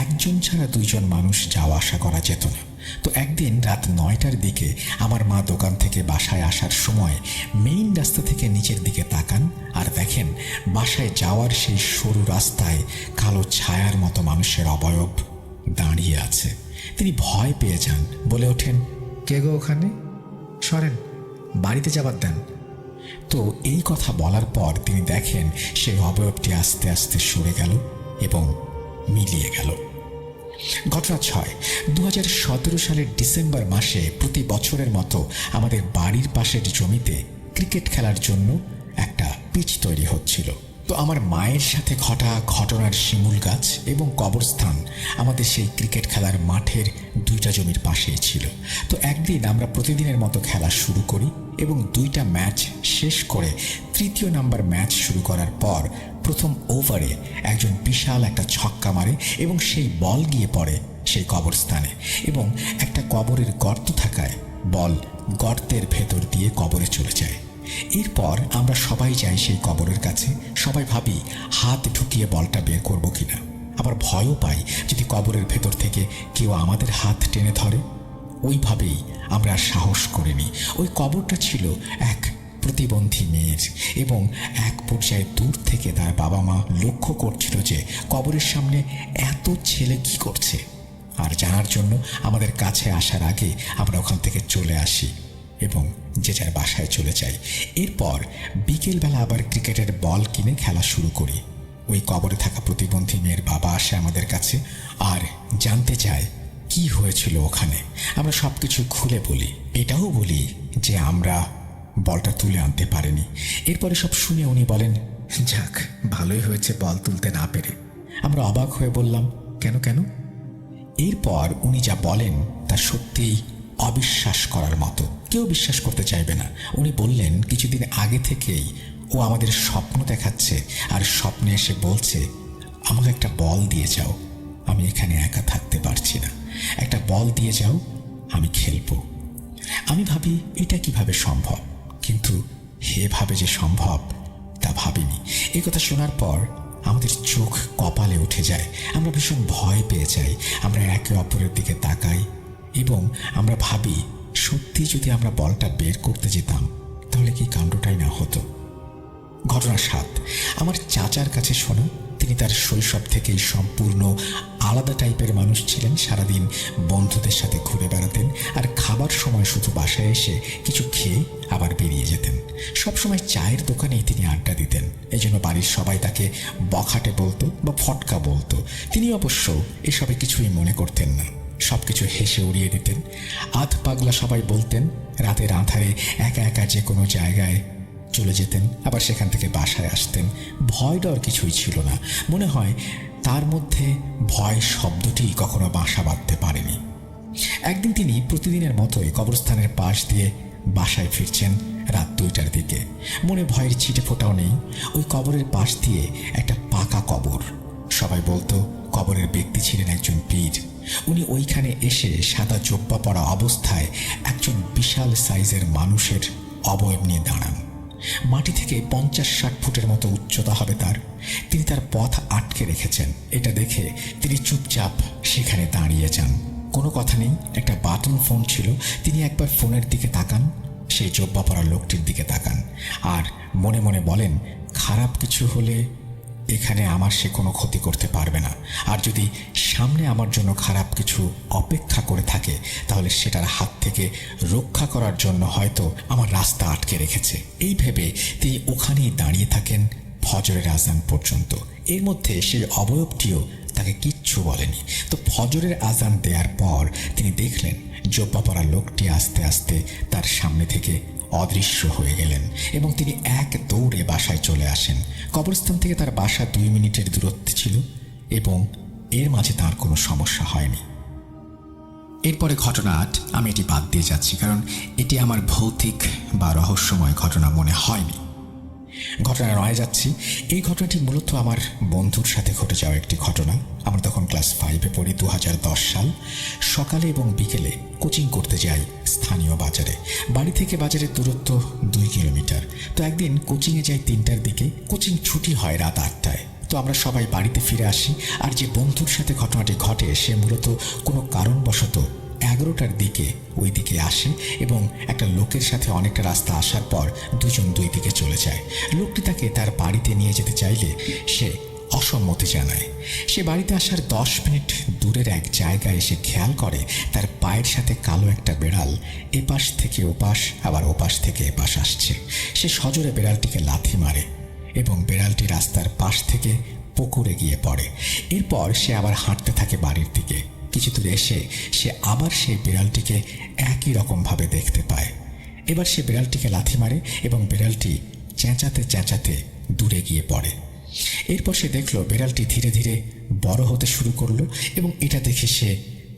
একজন ছাড়া 2 জন মানুষ যাওয়া আসা করা যেত না। তো একদিন রাত 9টার দিকে আমার মা দোকান থেকে বাসায় আসার সময় মেইন রাস্তা থেকে নিচের দিকে তাকান আর দেখেন বাসায় যাওয়ার সেই সরু রাস্তায় কালো ছায়ার মতো মানুষের অবয়ব দাঁড়িয়ে আছে। তিনি ভয় পেয়ে যান, বলে ওঠেন, কে গো ওখানে? সরেন, বাড়িতে যাবার দেন। তো এই কথা বলার পর তিনি দেখেন সেই অবয়বটি আস্তে আস্তে সরে গেল এবং মিলিয়ে গেল। ঘটনা 6। 2017 সালের ডিসেম্বর মাসে প্রতি বছরের মতো আমাদের বাড়ির পাশের জমিতে ক্রিকেট খেলার জন্য একটা পিচ তৈরি হচ্ছিল। তো আমার মায়ের সাথে ঘটা ঘটনার শিমুল গাছ এবং কবরস্থান আমাদের সেই ক্রিকেট খেলার মাঠের 2টা জমির পাশেই ছিল। তো একদিন আমরা প্রতিদিনের মতো খেলা শুরু করি এবং 2টা ম্যাচ শেষ করে 3য় নাম্বার ম্যাচ শুরু করার পর প্রথম ওভারে একজন বিশাল একটা ছক্কা মারে এবং সেই বল গিয়ে পড়ে সেই কবরস্থানে, এবং একটা কবরের গর্ত থাকায় বল গর্তের ভেতর দিয়ে কবরে চলে যায়। এরপর আমরা সবাই যাই সেই কবরের কাছে। সবাই ভাবি হাত ঢুকিয়ে বলটা বের করব কিনা, আবার ভয়ও পাই যদি কবরের ভেতর থেকে কেউ আমাদের হাত টেনে ধরে। ওইভাবেই আমরা সাহস করিনি। ওই কবরটা ছিল এক প্রতিবন্ধী মেয়ের, এবং এক পর্যায়ে দূর থেকে তার বাবা মা লক্ষ্য করছিল যে কবরের সামনে এত ছেলে কি করছে। আর জানার জন্য আমাদের কাছে আসার আগে আমরা ওখান থেকে চলে আসি এবং যে যার বাসায় চলে যাই। এরপর বিকেলবেলা আবার ক্রিকেটের বল কিনে খেলা শুরু করি। ওই কবরে থাকা প্রতিবন্ধী মেয়ের বাবা আসে আমাদের কাছে আর জানতে চায় কি হয়েছিল ওখানে। আমরা সব কিছু খুলে বলি, এটাও বলি যে আমরা বলটা তুলে আনতে পারিনি। এরপরে সব শুনে উনি বলেন, যাক, ভালোই হয়েছে বল তুলতে না পেরে। আমরা অবাক হয়ে বললাম, কেন কেন? এরপর উনি যা বলেন তা সত্যিই অবিশ্বাস করার মতো, কেউ বিশ্বাস করতে চাইবে না। উনি বললেন, কিছুদিন আগে থেকেই ও আমাদের স্বপ্ন দেখাচ্ছে আর স্বপ্নে এসে বলছে, আমাকে একটা বল দিয়ে যাও, আমি এখানে একা থাকতে পারছি না, একটা বল দিয়ে যাও, আমি খেলবো। আমি ভাবি এটা কিভাবে সম্ভব, কিন্তু এভাবে যে সম্ভব তা ভাবিনি। এই কথা শোনার পর আমাদের চোখ কপালে উঠে যায়। আমরা ভীষণ ভয় পেয়ে যাই। আমরা একে অপরের দিকে তাকাই এবং আমরা ভাবি, সত্যি যদি আমরা বলটা বের করতে যেতাম তাহলে কি কাণ্ডটাই না হতো। ঘটনা 7। আমার চাচার কাছে শোনা, তিনি তার শৈশব থেকেই সম্পূর্ণ আলাদা টাইপের মানুষ ছিলেন। সারাদিন বন্ধুদের সাথে ঘুরে বেড়াতেন আর খাবার সময় শুধু বাসায় এসে কিছু খেয়ে আবার বেরিয়ে যেতেন। সবসময় চায়ের দোকানেই তিনি আড্ডা দিতেন। এই জন্য বাড়ির সবাই তাকে বখাটে বলতো বা ফটকা বলতো। তিনি অবশ্য এসবে কিছুই মনে করতেন না, সবকিছু হেসে উড়িয়ে দিতেন। আধ পাগলা সবাই বলতেন। রাতের আঁধারে একা একা যে কোনো জায়গায় চলে যেতেন, আবার সেখান থেকে বাসায় আসতেন। ভয় ডর কিছুই ছিল না। মনে হয় তার মধ্যে ভয় শব্দটি কখনো বাসা বাঁধতে পারেনি। একদিন তিনি প্রতিদিনের মতোই কবরস্থানের পাশ দিয়ে বাসায় ফিরছেন রাত 2টার দিকে। মনে ভয়ের ছিটে ফোটাও নেই। ওই কবরের পাশ দিয়ে একটা পাকা কবর। সবাই বলতো কবরের ব্যক্তি ছিলেন একজন পীর। উনি ওইখানে এসে সাদা জোব্বা পরা অবস্থায় একজন বিশাল সাইজের মানুষের অবয়ব নিয়ে দাঁড়ান। মাটি থেকে 50-60 ফুটের মতো উচ্চতা হবে তার। তিনি তার পথ আটকে রেখেছেন। এটা দেখে তিনি চুপচাপ সেখানে দাঁড়িয়ে যান। কোনো কথা নেই। একটা বাটন ফোন ছিল। তিনি একবার ফোনের দিকে তাকান, সেই জোব্বা পরা লোকটির দিকে তাকান, আর মনে মনে বলেন, খারাপ কিছু হলে এখানে আমার সে কোনো ক্ষতি করতে পারবে না। আর যদি সামনে আমার জন্য খারাপ কিছু অপেক্ষা করে থাকে, তাহলে সেটার হাত থেকে রক্ষা করার জন্য হয়তো আমার রাস্তা আটকে রেখেছে। এই ভেবে তিনি ওখানেই দাঁড়িয়ে থাকেন ফজরের আজান পর্যন্ত। এর মধ্যে সেই অবয়বটিও তাকে কিচ্ছু বলেনি। তো ফজরের আজান দেওয়ার পর তিনি দেখলেন জোব্বা পরা লোকটি আস্তে আস্তে তার সামনে থেকে অদৃশ্য হয়ে গেলেন এবং তিনি এক দৌড়ে বাসায় চলে আসেন। কবরস্থান থেকে তার বাসা 2 মিনিটের দূরত্বে ছিল এবং এর মাঝে তার কোনো সমস্যা হয়নি। এরপরে ঘটনা আমি এটি বাদ দিয়ে যাচ্ছি, কারণ এটি আমার ভৌতিক বা রহস্যময় ঘটনা মনে হয়নি। ঘটনা রয়ে যাচ্ছি। এই ঘটনাটি মূলত আমার বন্ধুর সাথে ঘটে যাওয়া একটি ঘটনা। আমরা তখন ক্লাস 5-এ পড়ি। 2010 সাল। সকালে এবং বিকেলে কোচিং করতে যাই স্থানীয় বাজারে। বাড়ি থেকে বাজারের দূরত্ব 2 কিলোমিটার। তো একদিন কোচিংয়ে যাই 3টার দিকে। কোচিং ছুটি হয় রাত 8টায়। তো আমরা সবাই বাড়িতে ফিরে আসি। আর যে বন্ধুর সাথে ঘটনাটি ঘটে সে মূলত কোনো কারণবশত 11টার দিকে ওই দিকে আসে এবং একটা লোকের সাথে অনেকটা রাস্তা আসার পর দুজন 2 দিকে চলে যায়। লোকটি তাকে তার বাড়িতে নিয়ে যেতে চাইলে সে অসম্মতি জানায়। সে বাড়িতে আসার 10 মিনিট দূরের এক জায়গায় এসে খেয়াল করে তার পায়ের সাথে কালো একটা বেড়াল এপাশ থেকে ওপাশ, আবার ওপাশ থেকে এপাশ আসছে। সে সজোরে বেড়ালটিকে লাথি মারে এবং বেড়ালটি রাস্তার পাশ থেকে পুকুরে গিয়ে পড়ে। এরপর সে আবার হাঁটতে থাকে বাড়ির দিকে। কিছু দূরে এসে সে আবার সেই বিড়ালটিকে একই রকমভাবে দেখতে পায়। এবার সে বিড়ালটিকে লাথি মারে এবং বিড়ালটি চেঁচাতে চেঁচাতে দূরে গিয়ে পড়ে। এরপর সে দেখল বিড়ালটি ধীরে ধীরে বড় হতে শুরু করলো এবং এটা দেখে সে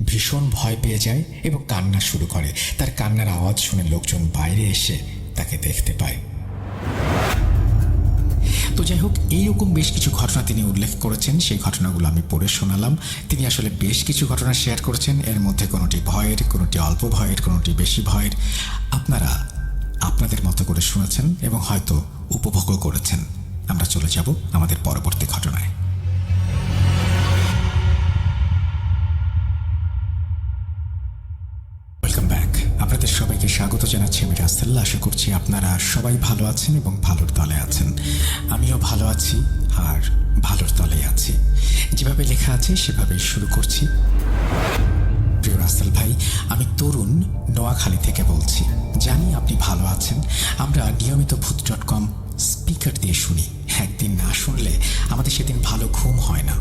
ভীষণ ভয় পেয়ে যায় এবং কান্না শুরু করে। তার কান্নার আওয়াজ শুনে লোকজন বাইরে এসে তাকে দেখতে পায়। তো যাই হোক, এইরকম বেশ কিছু ঘটনা তিনি উল্লেখ করেছেন। সেই ঘটনাগুলো আমি পড়ে শোনালাম। তিনি আসলে বেশ কিছু ঘটনা শেয়ার করেছেন। এর মধ্যে কোনোটি ভয়ের, কোনোটি অল্প ভয়ের, কোনোটি বেশি ভয়ের। আপনারা আপনাদের মতো করে শুনেছেন এবং হয়তো উপভোগও করেছেন। আমরা চলে যাব আমাদের পরবর্তী ঘটনায়। Welcome back. আপনাদের সবাইকে স্বাগত জানাচ্ছি আমি রাসেল। আশা করছি আপনারা সবাই ভালো আছেন এবং ভালোর তলে আছেন। আমিও ভালো আছি আর ভালোর তলেই আছি। যেভাবে লেখা আছে সেভাবেই শুরু করছি। প্রিয় রাসেল ভাই, আমি তরুণ নোয়াখালী থেকে বলছি। জানি আপনি ভালো আছেন। আমরা নিয়মিত ভূত.com স্পিকার দিয়ে শুনি। একদিন না শুনলে আমাদের সেদিন ভালো ঘুম হয় না।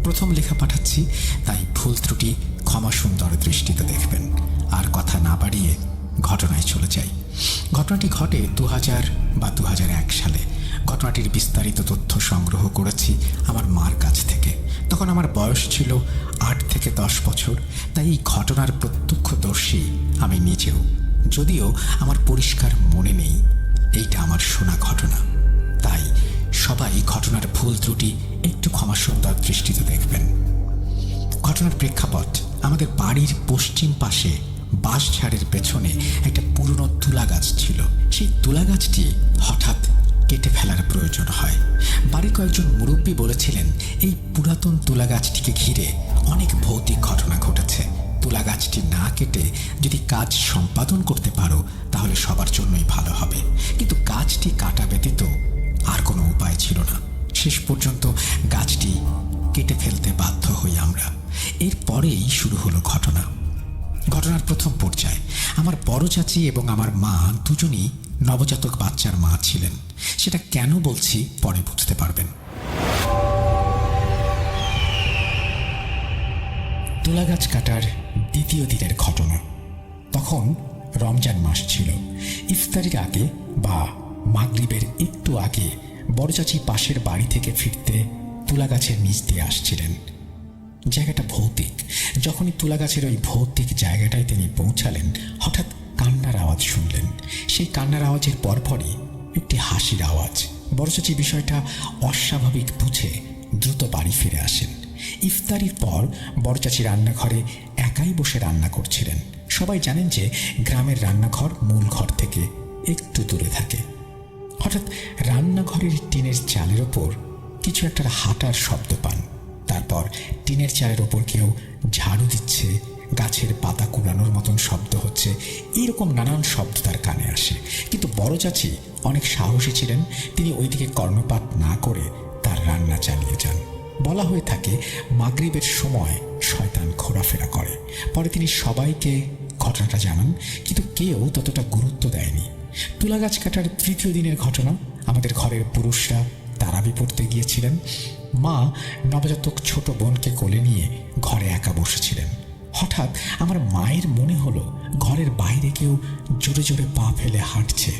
প্রথম লেখা পাঠাচ্ছি, তাই ভুল ত্রুটি ক্ষমা সুন্দর দৃষ্টিতে দেখবেন। আর কথা না বাড়িয়ে ঘটনায় চলে যাই। ঘটনাটি ঘটে 2000 বা 2001 সালে। ঘটনাটির বিস্তারিত তথ্য সংগ্রহ করেছি আমার মার কাছ থেকে। তখন আমার বয়স ছিল 8 থেকে 10 বছর। তাই এই ঘটনার প্রত্যক্ষদর্শী আমি নিজেও, যদিও আমার পরিষ্কার মনে নেই এইটা আমার শোনা ঘটনা। তাই সবাই ঘটনার ভুল ত্রুটি একটু ক্ষমা সুন্দর দৃষ্টিতে দেখবেন। ঘটনার প্রেক্ষাপট, আমাদের বাড়ির পশ্চিম পাশে বাঁশঝাড়ের পেছনে একটা পুরনো তুলা গাছ ছিল। সেই তুলা গাছটি হঠাৎ কেটে ফেলার প্রয়োজন হয়। বাড়ির কয়েকজন মুরব্বী বলেছিলেন এই পুরাতন তুলা গাছটিকে ঘিরে অনেক ভৌতিক ঘটনা ঘটেছে। তুলা গাছটি না কেটে যদি কাজ সম্পাদন করতে পারো তাহলে সবার জন্যই ভালো হবে। কিন্তু গাছটি কাটা ব্যতীত আর কোনো উপায় ছিল না। শেষ পর্যন্ত গাছটি কেটে ফেলতে বাধ্য হই আমরা। এরপরেই শুরু হলো ঘটনা। ঘটনার প্রথম পর্যায়ে আমার বড় চাচি এবং আমার মা দুজনই নবজাতক বাচ্চার মা ছিলেন। সেটা কেন বলছি পরে বুঝতে পারবেন। তুলা গাছ কাটার দ্বিতীয় দিনের ঘটনা। তখন রমজান মাস ছিল। ইফতারির আগে বা মাগরিবের একটু আগে বড় চাচি পাশের বাড়ি থেকে ফিরতে তুলা গাছের নিচ দিয়ে আসছিলেন। জায়গাটা ভৌতিক। যখনই তুলা গাছের ওই ভৌতিক জায়গাটায় তিনি পৌঁছালেন, হঠাৎ কান্নার আওয়াজ শুনলেন। সেই কান্নার আওয়াজের পরপরই একটি হাসির আওয়াজ। বড় চাচি বিষয়টা অস্বাভাবিক বুঝে দ্রুত বাড়ি ফিরে আসেন। ইফতারির পর বড় চাচি রান্নাঘরে একাই বসে রান্না করছিলেন। সবাই জানেন যে গ্রামের রান্নাঘর মূল ঘর থেকে একটু দূরে থাকে। হঠাৎ রান্নাঘরের টিনের চালের ওপর কিছু একটা হাঁটার শব্দ পান। তারপর টিনের চালের ওপর কেউ ঝাড়ু দিচ্ছে, গাছের পাতা কুড়ানোর মতন শব্দ হচ্ছে, এরকম নানান শব্দ তার কানে আসে। কিন্তু বড় চাচি অনেক সাহসী ছিলেন। তিনি ওইদিকে কর্ণপাত না করে তার রান্না চালিয়ে যান। বলা হয়ে থাকে মাগরিবের সময় শয়তান ঘোরাফেরা করে। পরে তিনি সবাইকে ঘটনাটা জানান, কিন্তু কেউ ততটা গুরুত্ব দেয়নি। তুলা গাছ কাটার তৃতীয় দিনের ঘটনা। আমাদের ঘরের পুরুষরা তারাবি পড়তে গিয়েছিলেন। মা নবজাতক ছোট বোনকে কোলে নিয়ে ঘরে একা বসেছিলেন। হঠাৎ আমার মায়ের মনে হলো ঘরের বাইরে কেউ জোরে জোরে পা ফেলে হাঁটছে।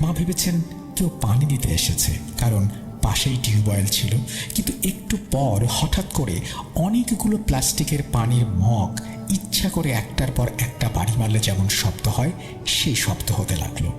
মা ভেবেছেন কেউ পানি দিতে এসেছে, কারণ পাশেই টিউবওয়েল ছিল। কিন্তু একটু পর হঠাৎ করে অনেকগুলো প্লাস্টিকের পানির মগ ইচ্ছা করে একটার পর একটা বাড়ি মারলে যেমন শব্দ হয়, সেই শব্দ হতে লাগলো।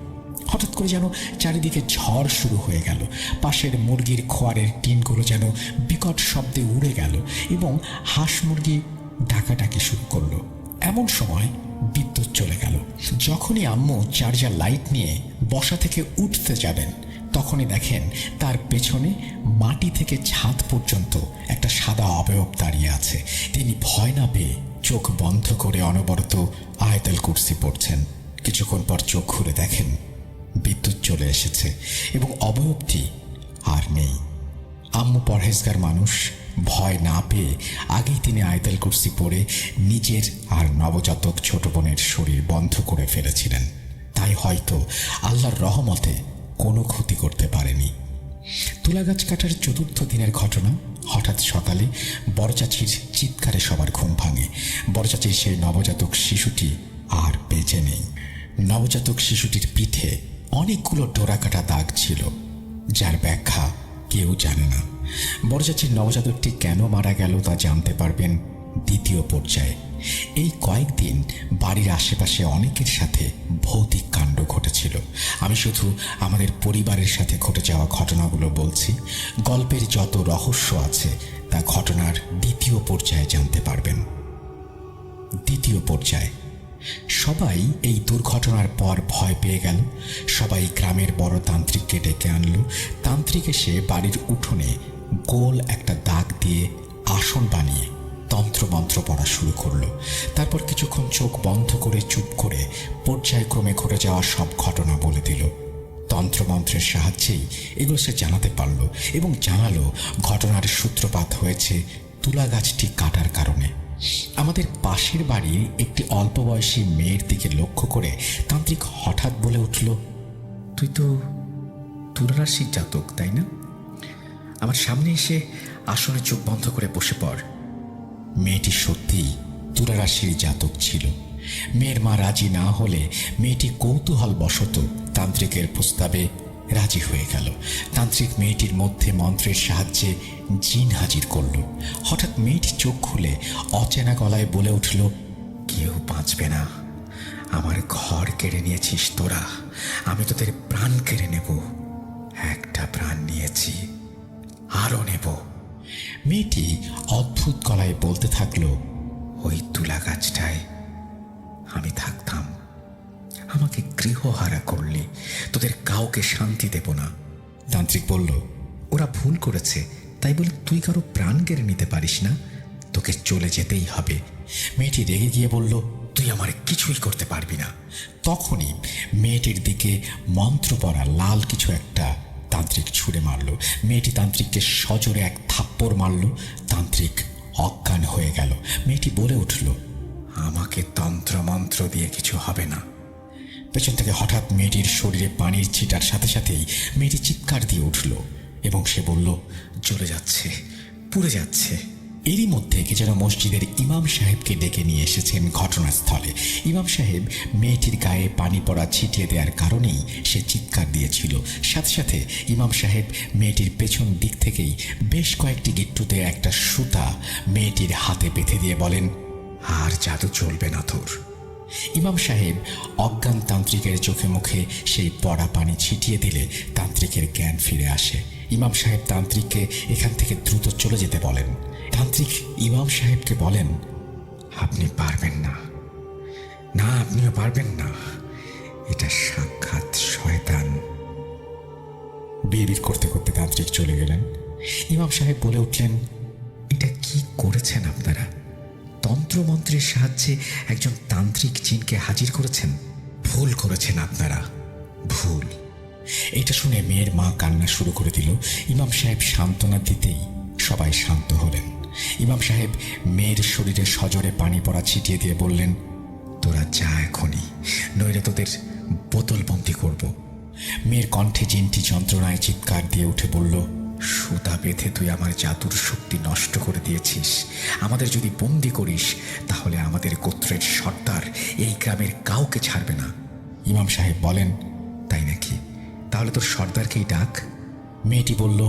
হঠাৎ করে যেন চারিদিকে ঝড় শুরু হয়ে গেল। পাশের মুরগির খোয়ারের টিনগুলো যেন বিকট শব্দে উড়ে গেল এবং হাঁস মুরগি ডাকাডাকি শুরু করলো। এমন সময় বিদ্যুৎ চলে গেল। যখনই আম্মু চার্জার লাইট নিয়ে বসা থেকে উঠতে যাবেন, তখনই দেখেন তার পেছনে মাটি থেকে ছাদ পর্যন্ত একটা সাদা অবয়ব দাঁড়িয়ে আছে। তিনি ভয় না পেয়ে চোখ বন্ধ করে অনবরত আয়াতুল কুরসি পড়ছেন। কিছুক্ষণ পর চোখ খুলে দেখেন বিদ্যুৎ চলে এসেছে এবং অবয়বটি আর নেই। আম্মু পরহেজগার মানুষ, ভয় না পেয়ে আগেই তিনি আয়াতুল কুরসি পড়ে নিজের আর নবজাতক ছোট বোনের শরীর বন্ধ করে ফেলেছিলেন। তাই হয়তো আল্লাহর রহমতে কোনো ক্ষতি করতে পারেনি। তুলা গাছ কাটার চতুর্থ দিনের ঘটনা। হঠাৎ সকালে বড় চাচির চিৎকারে সবার ঘুম ভাঙে। বড় চাচির সেই নবজাতক শিশুটি আর বেঁচে নেই। নবজাতক শিশুটির পিঠে অনেকগুলো ডোরাকাটা দাগ ছিল, যার ব্যাখ্যা কেউ জানে না। বড় চাচির নবজাতকটি কেন মারা গেল তা জানতে পারবেন দ্বিতীয় পর্যায়ে। এই কয়েকদিন বাড়ির আশেপাশে অনেকের সাথে ভৌতিক কাণ্ড ঘটেছিল। আমি শুধু আমাদের পরিবারের সাথে ঘটে যাওয়া ঘটনাগুলো বলছি। গল্পের যত রহস্য আছে তা ঘটনার দ্বিতীয় পর্যায়ে জানতে পারবেন। দ্বিতীয় পর্যায়। সবাই এই দুর্ঘটনার পর ভয় পেয়ে গেল। সবাই গ্রামের বড় তান্ত্রিককে ডেকে আনলো। তান্ত্রিক এসে বাড়ির উঠোনে গোল একটা দাগ দিয়ে আসন বানিয়ে তন্ত্রমন্ত্র পড়া শুরু করলো। তারপর কিছুক্ষণ চোখ বন্ধ করে চুপ করে পর্যায়ক্রমে ঘটে যাওয়া সব ঘটনা বলে দিল। তন্ত্রমন্ত্রের সাহায্যেই এগুলো সে জানাতে পারল এবং জানালো ঘটনার সূত্রপাত হয়েছে তুলা গাছটি কাটার কারণে। আমাদের পাশের বাড়ির একটি অল্প বয়সী মেয়ের দিকে লক্ষ্য করে তান্ত্রিক হঠাৎ বলে উঠল, তুই তো তুলা রাশির জাতক, তাই না? আমার সামনে এসে আসনে চোখ বন্ধ করে বসে পড়। মেয়েটি সত্যিই তুলা রাশির জাতক ছিল। মেয়ের মা রাজি না হলে মেয়েটি কৌতূহলবশত তান্ত্রিকের প্রস্তাবে রাজি হয়ে গেল। তান্ত্রিক মেয়েটির মধ্যে মন্ত্রের সাহায্যে জিন হাজির করল। হঠাৎ মেয়েটি চোখ খুলে অচেনা গলায় বলে উঠল, কেউ বাঁচবে না। আমার ঘর কেড়ে নিয়েছিস তোরা, আমি তোদের প্রাণ কেড়ে নেব। একটা প্রাণ নিয়েছি, আরও নেব। মেয়েটি অদ্ভুত গলায় বলতে থাকলো, ওই তুলা গাছটায় আমি থাকতাম। আমাকে গৃহহারা করলে তোদের কাউকে শান্তি দেব না। তান্ত্রিক বলল, ওরা ভুল করেছে, তাই বলে তুই কারো প্রাণ কেড়ে নিতে পারিস না। তোকে চলে যেতেই হবে। মেয়েটি রেগে গিয়ে বলল, তুই আমার কিছুই করতে পারবি না। তখনই মেয়েটির দিকে মন্ত্র পড়া লাল কিছু একটা তান্ত্রিক ছুঁড়ে মারল। মেয়েটি তান্ত্রিককে সজোরে এক থাপ্পড় মারল। তান্ত্রিক অজ্ঞান হয়ে গেল। মেয়েটি বলে উঠল, আমাকে তন্ত্রমন্ত্র দিয়ে কিছু হবে না। পেছন থেকে হঠাৎ মেয়েটির শরীরে পানির ছিটার সাথে সাথেই মেয়েটি চিৎকার দিয়ে উঠল এবং সে বলল, জ্বলে যাচ্ছে, পুড়ে যাচ্ছে। এরই মধ্যে কে যেন মসজিদের ইমাম সাহেবকে ডেকে নিয়ে এসেছেন ঘটনাস্থলে। ইমাম সাহেব মেয়েটির গায়ে পানি পড়া ছিটিয়ে দেওয়ার কারণেই সে চিৎকার দিয়েছিল। সাথে সাথে ইমাম সাহেব মেয়েটির পেছন দিক থেকেই বেশ কয়েকটি গিট্টুতে একটা সুতা মেয়েটির হাতে বেঁধে দিয়ে বলেন, আর জাদু চলবে না তোর। ইমাম সাহেব অজ্ঞান তান্ত্রিকের চোখে মুখে সেই পড়া পানি ছিটিয়ে দিলে তান্ত্রিকের জ্ঞান ফিরে আসে। ইমাম সাহেব তান্ত্রিককে এখান থেকে দ্রুত চলে যেতে বলেন। তান্ত্রিক ইমাম সাহেবকে বলেন, আপনি পারবেন না, না আপনিও পারবেন না, এটা সাক্ষাৎ শয়তান। বিড়বিড় করতে করতে তান্ত্রিক চলে গেলেন। ইমাম সাহেব বলে উঠলেন, এটা কি করেছেন আপনারা? তন্ত্রমন্ত্রের সাহায্যে একজন তান্ত্রিক জিনকে হাজির করেছেন। ভুল করেছেন আপনারা, ভুল। এটা শুনে মেয়ের মা কান্না শুরু করে দিল। ইমাম সাহেব সান্ত্বনা দিতেই সবাই শান্ত হলেন। ইমাম সাহেব মেয়ের শরীরে সজোরে পানি পড়া ছিটিয়ে দিয়ে বললেন, তোরা যা এখনই, নইলে তোদের বোতলবন্দি করব। মেয়ের কণ্ঠে জিনটি যন্ত্রণায় চিৎকার দিয়ে উঠে বলল, সুতা বেঁধে তুই আমার জাদুর শক্তি নষ্ট করে দিয়েছিস। আমাদের যদি বন্দি করিস তাহলে আমাদের গোত্রের সর্দার এই গ্রামের কাউকে ছাড়বে না। ইমাম সাহেব বলেন, তাই নাকি? তাহলে তোর সর্দারকেই ডাক। মেয়েটি বলল,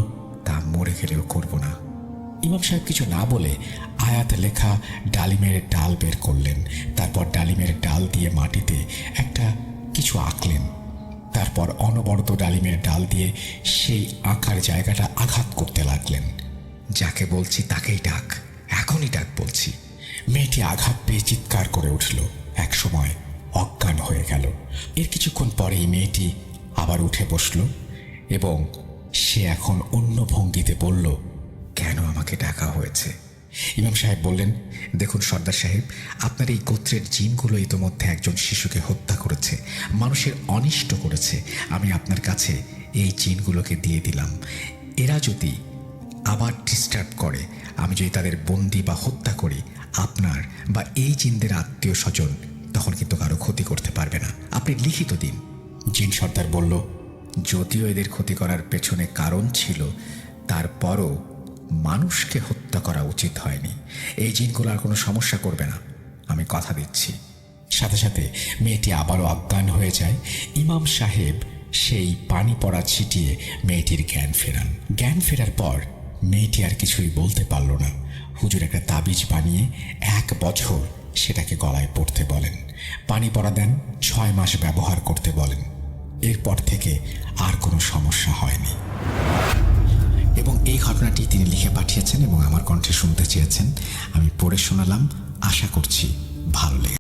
তা মরে গেলেও করব না। ইমাম সাহেব কিছু না বলে আয়াত লেখা ডালিমের ডাল বের করলেন। তারপর ডালিমের ডাল দিয়ে মাটিতে একটা কিছু আঁকলেন। তারপর অনবরত ডালিমের ডাল দিয়ে সেই আঁকার জায়গাটা আঘাত করতে লাগলেন। যাকে বলছি তাকেই ডাক, এখনই ডাক বলছি। মেয়েটি আঘাত পেয়ে চিৎকার করে উঠল। এক সময় অজ্ঞান হয়ে গেল। এর কিছুক্ষণ পরেই মেয়েটি আবার উঠে বসল এবং সে এখন অন্য ভঙ্গিতে বলল, কেন আমাকে ডাকা হয়েছে? ইমাম সাহেব বললেন, দেখুন সর্দার সাহেব, আপনার এই গোত্রের জিনগুলো ইতোমধ্যে একজন শিশুকে হত্যা করেছে, মানুষের অনিষ্ট করেছে। আমি আপনার কাছে এই জিনগুলোকে দিয়ে দিলাম। এরা যদি আবার ডিস্টার্ব করে, আমি যদি তাদের বন্দি বা হত্যা করি, আপনার বা এই জিনদের আত্মীয় স্বজন তখন কিন্তু কারো ক্ষতি করতে পারবে না। আপনি লিখিত দিন। জিন সর্দার বলল, যদিও এদের ক্ষতি করার পেছনে কারণ ছিল, তারপরও মানুষকে হত্যা করা উচিত হয়নি। এই জিনগুলো আর কোনো সমস্যা করবে না, আমি কথা দিচ্ছি। সাথে সাথে মেয়েটি আবারও অজ্ঞান হয়ে যায়। ইমাম সাহেব সেই পানি পড়া ছিটিয়ে মেয়েটির জ্ঞান ফেরান। জ্ঞান ফেরার পর মেয়েটি আর কিছুই বলতে পারল না। হুজুর একটা তাবিজ বানিয়ে 1 বছর সেটাকে গলায় পড়তে বলেন। পানি পড়া দেন, 6 মাস ব্যবহার করতে বলেন। এরপর থেকে আর কোনো সমস্যা হয়নি। এবং এই ঘটনাটি তিনি লিখে পাঠিয়েছেন এবং আমার কণ্ঠে শুনতে চেয়েছেন। আমি পড়ে শোনালাম, আশা করছি ভালো লেগেছে।